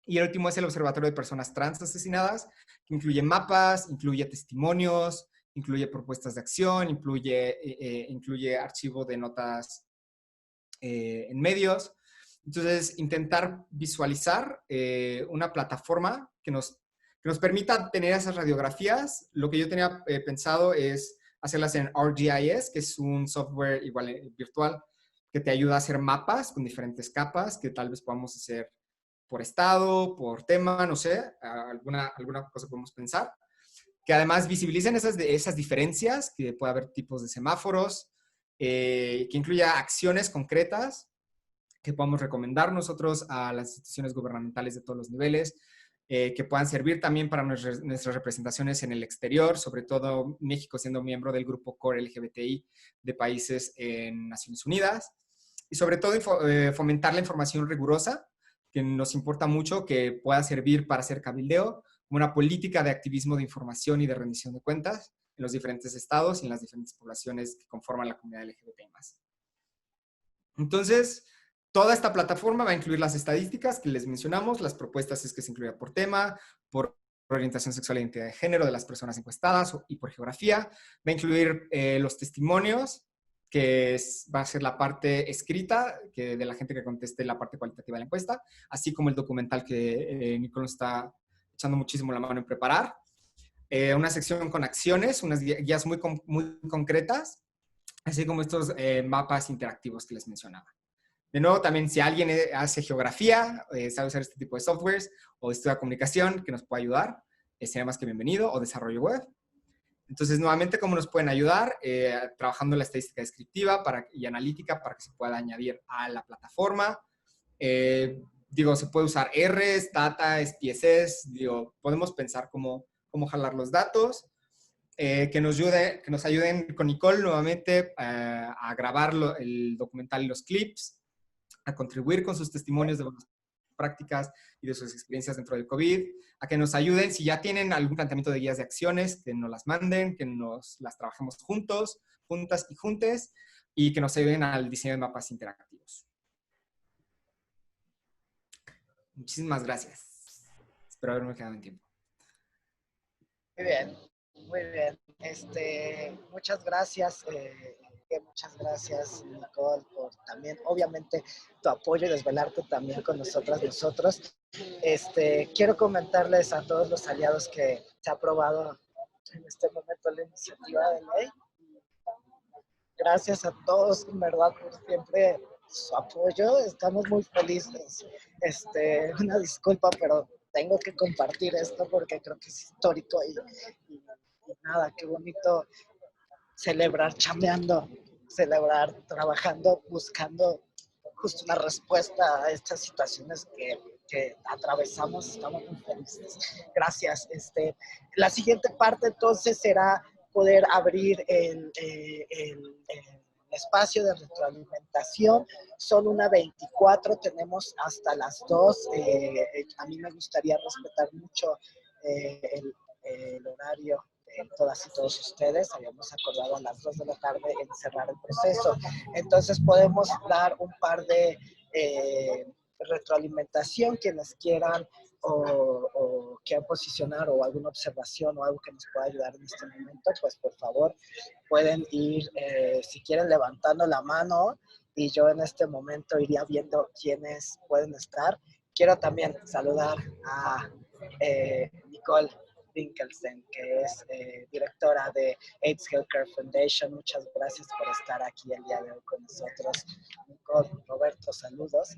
Y el último es el Observatorio de Personas Trans Asesinadas, que incluye mapas, incluye testimonios, incluye propuestas de acción, incluye archivo de notas en medios. Entonces, intentar visualizar una plataforma que nos permita tener esas radiografías. Lo que yo tenía pensado es hacerlas en ArcGIS, que es un software igual virtual que te ayuda a hacer mapas con diferentes capas que tal vez podamos hacer por estado, por tema, no sé, alguna cosa podemos pensar. Que además visibilicen esas diferencias, que puede haber tipos de semáforos, que incluya acciones concretas que podamos recomendar nosotros a las instituciones gubernamentales de todos los niveles, que puedan servir también para nuestras representaciones en el exterior, sobre todo México siendo miembro del grupo Core LGBTI de países en Naciones Unidas, y sobre todo fomentar la información rigurosa, que nos importa mucho que pueda servir para hacer cabildeo, como una política de activismo de información y de rendición de cuentas en los diferentes estados y en las diferentes poblaciones que conforman la comunidad LGBTI+. Entonces, toda esta plataforma va a incluir las estadísticas que les mencionamos, las propuestas es que se incluya por tema, por orientación sexual e identidad de género de las personas encuestadas y por geografía. Va a incluir los testimonios, que va a ser la parte escrita de la gente que conteste la parte cualitativa de la encuesta, así como el documental que Nicole está echando muchísimo la mano en preparar. Una sección con acciones, unas guías muy concretas, así como estos mapas interactivos que les mencionaba. De nuevo, también si alguien hace geografía, sabe usar este tipo de softwares o estudia comunicación que nos pueda ayudar, sería más que bienvenido, o desarrollo web. Entonces, nuevamente, ¿cómo nos pueden ayudar? Trabajando la estadística descriptiva y analítica para que se pueda añadir a la plataforma. Se puede usar Rs, data, SPSS, podemos pensar cómo jalar los datos. Que nos ayuden con Nicole nuevamente a grabar el documental y los clips, a contribuir con sus testimonios de buenas prácticas y de sus experiencias dentro del COVID, a que nos ayuden, si ya tienen algún planteamiento de guías de acciones, que nos las manden, que las trabajemos juntos, juntas y juntes, y que nos ayuden al diseño de mapas interactivos. Muchísimas gracias. Espero haberme quedado en tiempo. Muy bien, muy bien. Muchas gracias. Muchas gracias, Nicole, por también, obviamente, tu apoyo y desvelarte también con nosotros. Quiero comentarles a todos los aliados que se ha aprobado en este momento la iniciativa de ley. Gracias a todos, en verdad, por siempre su apoyo. Estamos muy felices. Una disculpa, pero tengo que compartir esto porque creo que es histórico y nada, qué bonito celebrar chambeando, celebrar trabajando, buscando justo una respuesta a estas situaciones que atravesamos. Estamos muy felices. Gracias. La siguiente parte entonces será poder abrir el espacio de retroalimentación. Son 1:24, tenemos hasta las 2. A mí me gustaría respetar mucho el horario de todas y todos ustedes. Habíamos acordado a las 2 de la tarde en cerrar el proceso. Entonces podemos dar un par de retroalimentación, quienes quieran o quieran posicionar o alguna observación o algo que nos pueda ayudar en este momento, pues por favor pueden ir, si quieren, levantando la mano y yo en este momento iría viendo quiénes pueden estar. Quiero también saludar a Nicole Winkelsen, que es directora de AIDS Healthcare Foundation. Muchas gracias por estar aquí el día de hoy con nosotros. Nicole, Roberto, saludos.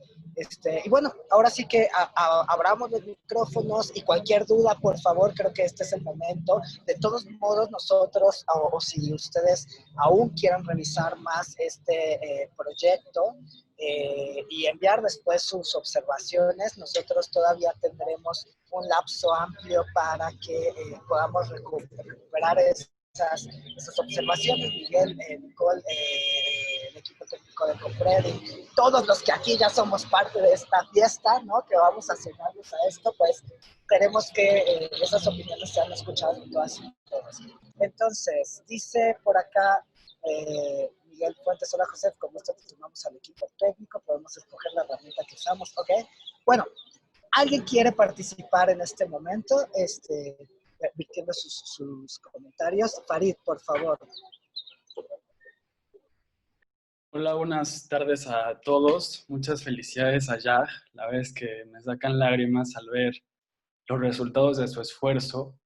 Y bueno, ahora sí que abramos los micrófonos y cualquier duda, por favor, creo que este es el momento. De todos modos, nosotros, o si ustedes aún quieran revisar más este proyecto, y enviar después sus observaciones, nosotros todavía tendremos un lapso amplio para que podamos recuperar esas observaciones. Miguel, Nicole, el equipo técnico de Compredi, todos los que aquí ya somos parte de esta fiesta, ¿no?, que vamos a sumarnos a esto, pues queremos que esas opiniones sean escuchadas por todas y todos. Entonces, dice por acá Miguel Fuentes: hola José, con gusto te sumamos al equipo técnico, podemos escoger la herramienta que usamos, ¿ok? Bueno, ¿alguien quiere participar en este momento? Virtiendo sus comentarios. Farid, por favor. Hola, buenas tardes a todos. Muchas felicidades a YAG. La verdad es que me sacan lágrimas al ver los resultados de su esfuerzo.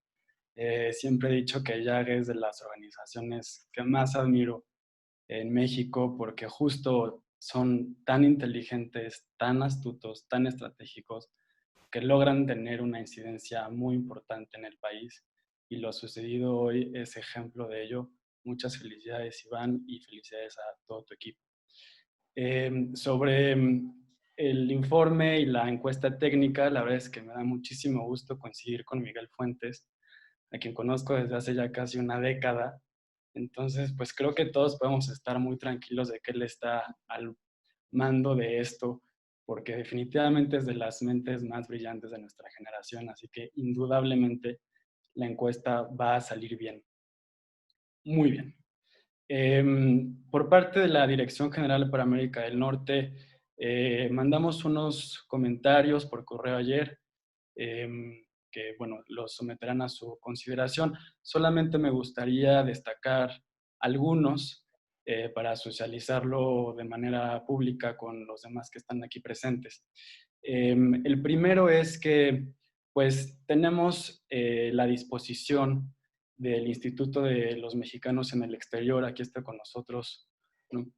Siempre he dicho que YAG es de las organizaciones que más admiro en México porque justo son tan inteligentes, tan astutos, tan estratégicos, que logran tener una incidencia muy importante en el país. Y lo sucedido hoy es ejemplo de ello. Muchas felicidades, Iván, y felicidades a todo tu equipo. Sobre el informe y la encuesta técnica, la verdad es que me da muchísimo gusto coincidir con Miguel Fuentes, a quien conozco desde hace ya casi una década. Entonces, pues creo que todos podemos estar muy tranquilos de que él está al mando de esto, porque definitivamente es de las mentes más brillantes de nuestra generación, así que indudablemente la encuesta va a salir bien. Muy bien. Por parte de la Dirección General para América del Norte, mandamos unos comentarios por correo ayer, que bueno, los someterán a su consideración. Solamente me gustaría destacar algunos para socializarlo de manera pública con los demás que están aquí presentes. El primero es que pues tenemos la disposición del Instituto de los Mexicanos en el Exterior. Aquí está con nosotros, ¿no?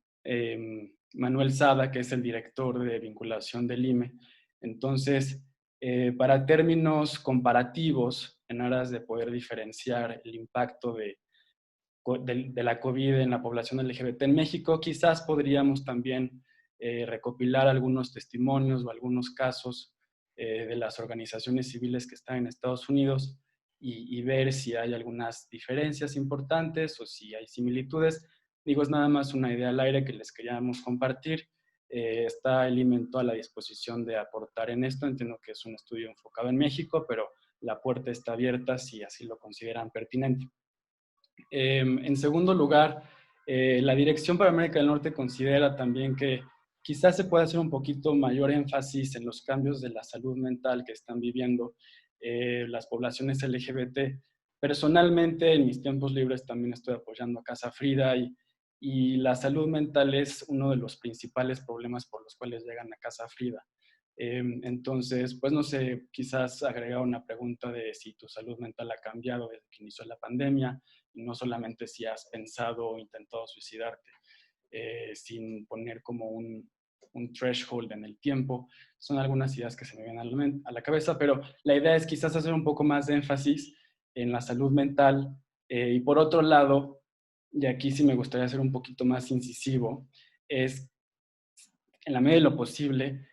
Manuel Sada, que es el director de vinculación del IME. Entonces, para términos comparativos, en aras de poder diferenciar el impacto de la COVID en la población LGBT en México, quizás podríamos también recopilar algunos testimonios o algunos casos de las organizaciones civiles que están en Estados Unidos y ver si hay algunas diferencias importantes o si hay similitudes. Digo, es nada más una idea al aire que les queríamos compartir. Está el IME a la disposición de aportar en esto. Entiendo que es un estudio enfocado en México, pero la puerta está abierta si así lo consideran pertinente. En segundo lugar, la Dirección para América del Norte considera también que quizás se puede hacer un poquito mayor énfasis en los cambios de la salud mental que están viviendo las poblaciones LGBT. Personalmente, en mis tiempos libres también estoy apoyando a Casa Frida y la salud mental es uno de los principales problemas por los cuales llegan a Casa Frida. Entonces, pues no sé, quizás agregar una pregunta de si tu salud mental ha cambiado desde que inició la pandemia y no solamente si has pensado o intentado suicidarte, sin poner como un threshold en el tiempo. Son algunas ideas que se me vienen a la cabeza, pero la idea es quizás hacer un poco más de énfasis en la salud mental. Y por otro lado, y aquí sí me gustaría ser un poquito más incisivo, es en la medida de lo posible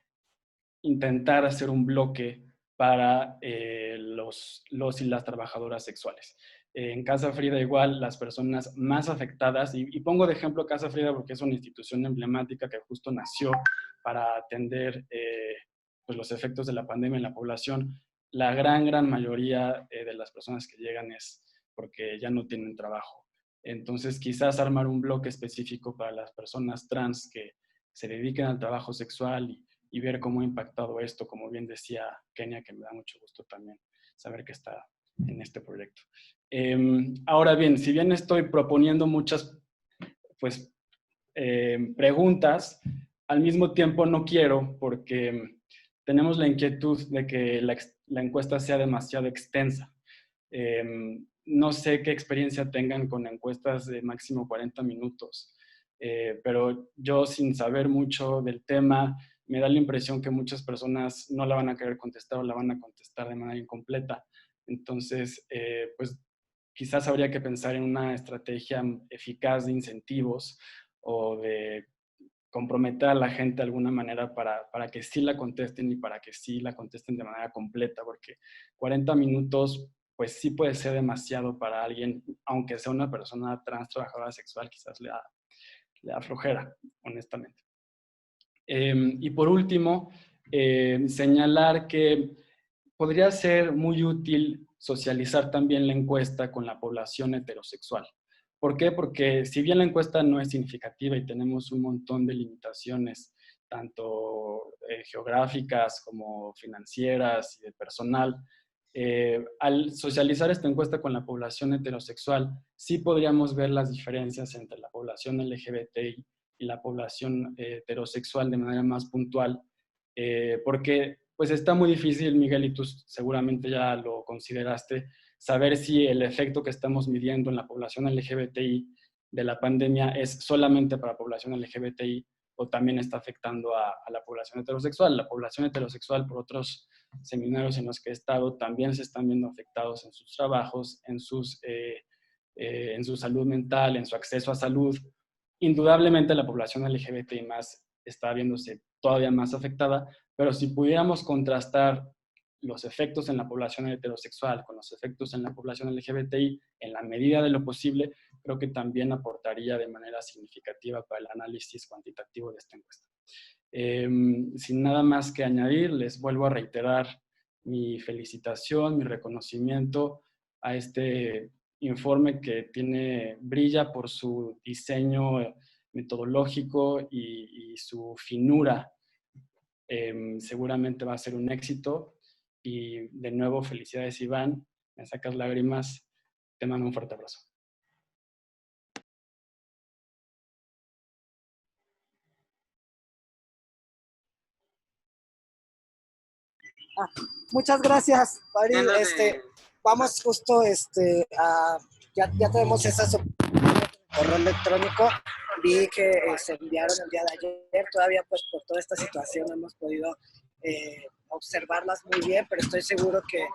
intentar hacer un bloque para los y las trabajadoras sexuales. En Casa Frida igual las personas más afectadas, y pongo de ejemplo Casa Frida porque es una institución emblemática que justo nació para atender pues los efectos de la pandemia en la población. La gran mayoría de las personas que llegan es porque ya no tienen trabajo. Entonces quizás armar un bloque específico para las personas trans que se dediquen al trabajo sexual y ver cómo ha impactado esto, como bien decía Kenia, que me da mucho gusto también saber que está en este proyecto. Ahora bien, si bien estoy proponiendo muchas pues, preguntas, al mismo tiempo no quiero, porque tenemos la inquietud de que la encuesta sea demasiado extensa. No sé qué experiencia tengan con encuestas de máximo 40 minutos, pero yo sin saber mucho del tema, me da la impresión que muchas personas no la van a querer contestar o la van a contestar de manera incompleta. Entonces, pues quizás habría que pensar en una estrategia eficaz de incentivos o de comprometer a la gente de alguna manera para que sí la contesten y para que sí la contesten de manera completa, porque 40 minutos pues sí puede ser demasiado para alguien, aunque sea una persona trans trabajadora sexual, quizás le da flojera, honestamente. Y por último, señalar que podría ser muy útil socializar también la encuesta con la población heterosexual. ¿Por qué? Porque si bien la encuesta no es significativa y tenemos un montón de limitaciones, tanto geográficas como financieras y de personal, al socializar esta encuesta con la población heterosexual, sí podríamos ver las diferencias entre la población LGBTI y la población heterosexual de manera más puntual, porque pues está muy difícil, Miguel, y tú seguramente ya lo consideraste, saber si el efecto que estamos midiendo en la población LGBTI de la pandemia es solamente para la población LGBTI o también está afectando a la población heterosexual. La población heterosexual, por otros seminarios en los que he estado, también se están viendo afectados en sus trabajos, en su salud mental, en su acceso a salud. Indudablemente la población LGBTI más está viéndose todavía más afectada, pero si pudiéramos contrastar los efectos en la población heterosexual con los efectos en la población LGBTI, en la medida de lo posible, creo que también aportaría de manera significativa para el análisis cuantitativo de esta encuesta. Sin nada más que añadir, les vuelvo a reiterar mi felicitación, mi reconocimiento a este informe que brilla por su diseño metodológico y su finura. Seguramente va a ser un éxito. Y de nuevo, felicidades, Iván. Me sacas lágrimas. Te mando un fuerte abrazo. Muchas gracias, Farid. Vamos justo ya tenemos esas correo electrónico. Vi que se enviaron el día de ayer. Todavía pues por toda esta situación no hemos podido observarlas muy bien, pero estoy seguro que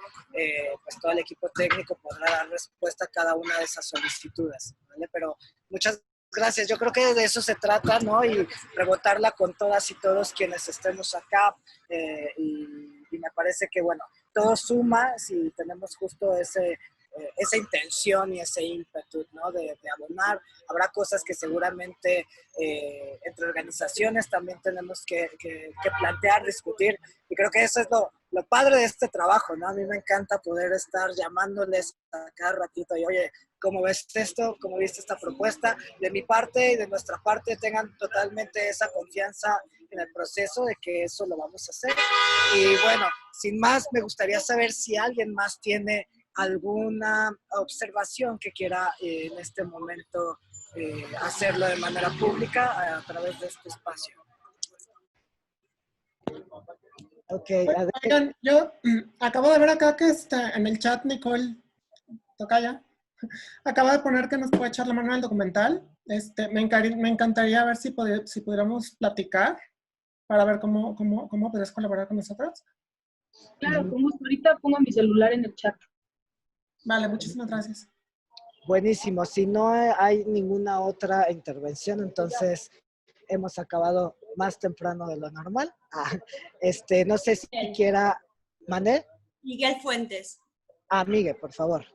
pues todo el equipo técnico podrá dar respuesta a cada una de esas solicitudes, ¿vale? Pero muchas gracias. Yo creo que de eso se trata, ¿no? Y rebotarla con todas y todos quienes estemos acá. Y me parece que, bueno, todo suma si tenemos justo esa intención y ese ímpetu, ¿no? de abonar. Habrá cosas que seguramente entre organizaciones también tenemos que plantear, discutir, y creo que eso es lo padre de este trabajo, ¿no? A mí me encanta poder estar llamándoles a cada ratito y, oye, ¿cómo ves esto? ¿Cómo viste esta propuesta? De mi parte y de nuestra parte tengan totalmente esa confianza en el proceso de que eso lo vamos a hacer. Y bueno, sin más, me gustaría saber si alguien más tiene alguna observación que quiera en este momento hacerlo de manera pública a través de este espacio. Ok, oigan, yo acabo de ver acá que en el chat Nicole Tocaya acaba de poner que nos puede echar la mano al documental. Me encantaría ver si pudiéramos platicar para ver cómo podrías colaborar con nosotros. Claro, con gusto. Ahorita pongo mi celular en el chat. Vale, muchísimas gracias. Buenísimo. Si no hay ninguna otra intervención, entonces hemos acabado más temprano de lo normal. No sé si quiera... ¿Mané? Miguel Fuentes. Miguel, por favor.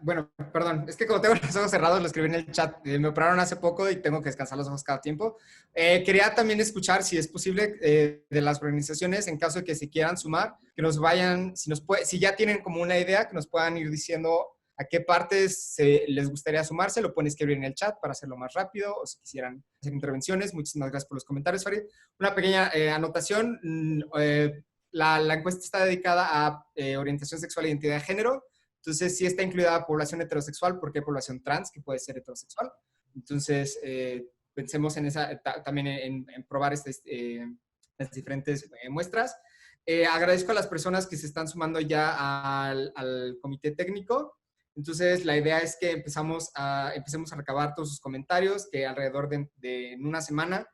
Bueno, perdón. Es que como tengo los ojos cerrados, lo escribí en el chat. Me operaron hace poco y tengo que descansar los ojos cada tiempo. Quería también escuchar, si es posible, de las organizaciones, en caso de que se quieran sumar, que nos vayan, si ya tienen como una idea, que nos puedan ir diciendo a qué partes les gustaría sumarse. Lo pueden escribir en el chat para hacerlo más rápido, o si quisieran hacer intervenciones. Muchísimas gracias por los comentarios, Farid. Una pequeña anotación. La encuesta está dedicada a orientación sexual e identidad de género. Entonces, sí está incluida población heterosexual, porque hay población trans que puede ser heterosexual. Entonces, pensemos en también en probar las diferentes muestras. Agradezco a las personas que se están sumando ya al comité técnico. Entonces, la idea es que empecemos a recabar todos sus comentarios, que alrededor de en una semana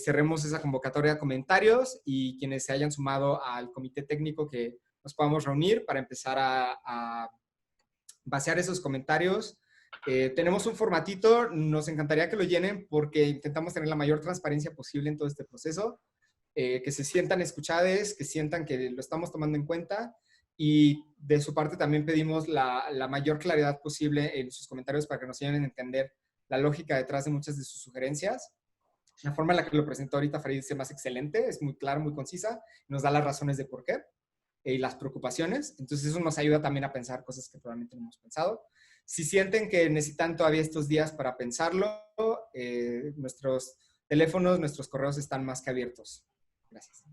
cerremos esa convocatoria de comentarios, y quienes se hayan sumado al comité técnico que nos podamos reunir para empezar a vaciar esos comentarios. Tenemos un formatito, nos encantaría que lo llenen porque intentamos tener la mayor transparencia posible en todo este proceso, que se sientan escuchados, que sientan que lo estamos tomando en cuenta, y de su parte también pedimos la mayor claridad posible en sus comentarios para que nos ayuden a entender la lógica detrás de muchas de sus sugerencias. La forma en la que lo presentó ahorita Farid es más excelente, es muy clara, muy concisa, nos da las razones de por qué y las preocupaciones. Entonces eso nos ayuda también a pensar cosas que probablemente no hemos pensado. Si sienten que necesitan todavía estos días para pensarlo, nuestros teléfonos, nuestros correos están más que abiertos. Gracias.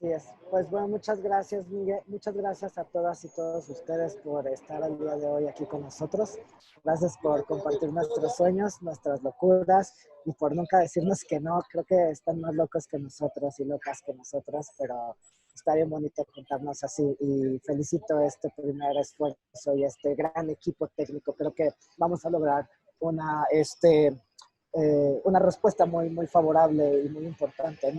Así es. Pues bueno, muchas gracias, Miguel. Muchas gracias a todas y todos ustedes por estar el día de hoy aquí con nosotros. Gracias por compartir nuestros sueños, nuestras locuras y por nunca decirnos que no. Creo que están más locos que nosotros y locas que nosotros, pero está bien bonito contarnos así. Y felicito este primer esfuerzo y este gran equipo técnico. Creo que vamos a lograr una respuesta muy, muy favorable y muy importante.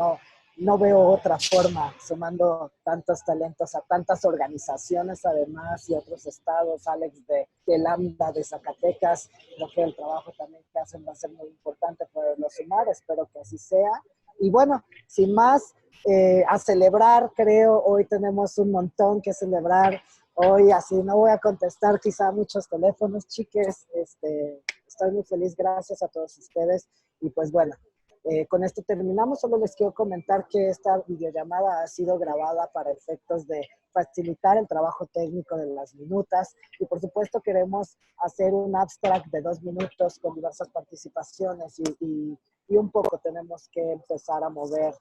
No veo otra forma, sumando tantos talentos a tantas organizaciones además y otros estados, Alex de Lambda, de Zacatecas. Creo que el trabajo también que hacen va a ser muy importante poderlo sumar, espero que así sea. Y bueno, sin más, a celebrar, creo, hoy tenemos un montón que celebrar. Hoy así no voy a contestar quizá muchos teléfonos, chiques, estoy muy feliz, gracias a todos ustedes. Y pues bueno, con esto terminamos. Solo les quiero comentar que esta videollamada ha sido grabada para efectos de facilitar el trabajo técnico de las minutas y por supuesto queremos hacer un abstract de 2 minutos con diversas participaciones y un poco tenemos que empezar a mover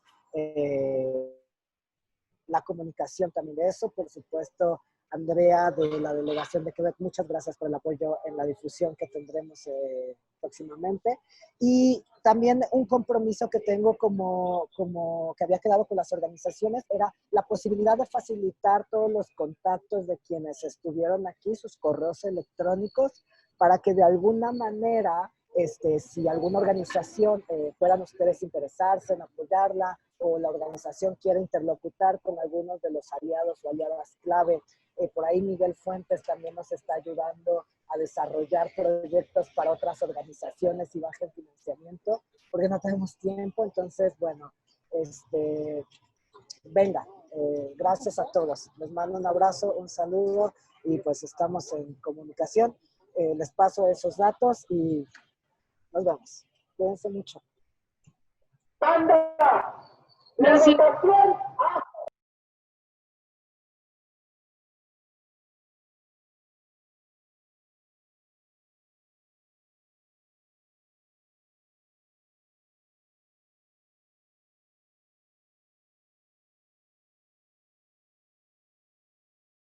la comunicación también de eso. Por supuesto, Andrea de la Delegación de Quebec, muchas gracias por el apoyo en la difusión que tendremos próximamente. Y también un compromiso que tengo como que había quedado con las organizaciones era la posibilidad de facilitar todos los contactos de quienes estuvieron aquí, sus correos electrónicos, para que de alguna manera, si alguna organización puedan ustedes interesarse en apoyarla o la organización quiere interlocutar con algunos de los aliados o aliadas clave. Por ahí Miguel Fuentes también nos está ayudando a desarrollar proyectos para otras organizaciones y bajo el financiamiento, porque no tenemos tiempo. Entonces, bueno, venga, gracias a todos. Les mando un abrazo, un saludo y pues estamos en comunicación. Les paso esos datos y nos vemos. Cuídense mucho. ¡Banda! ¡La votación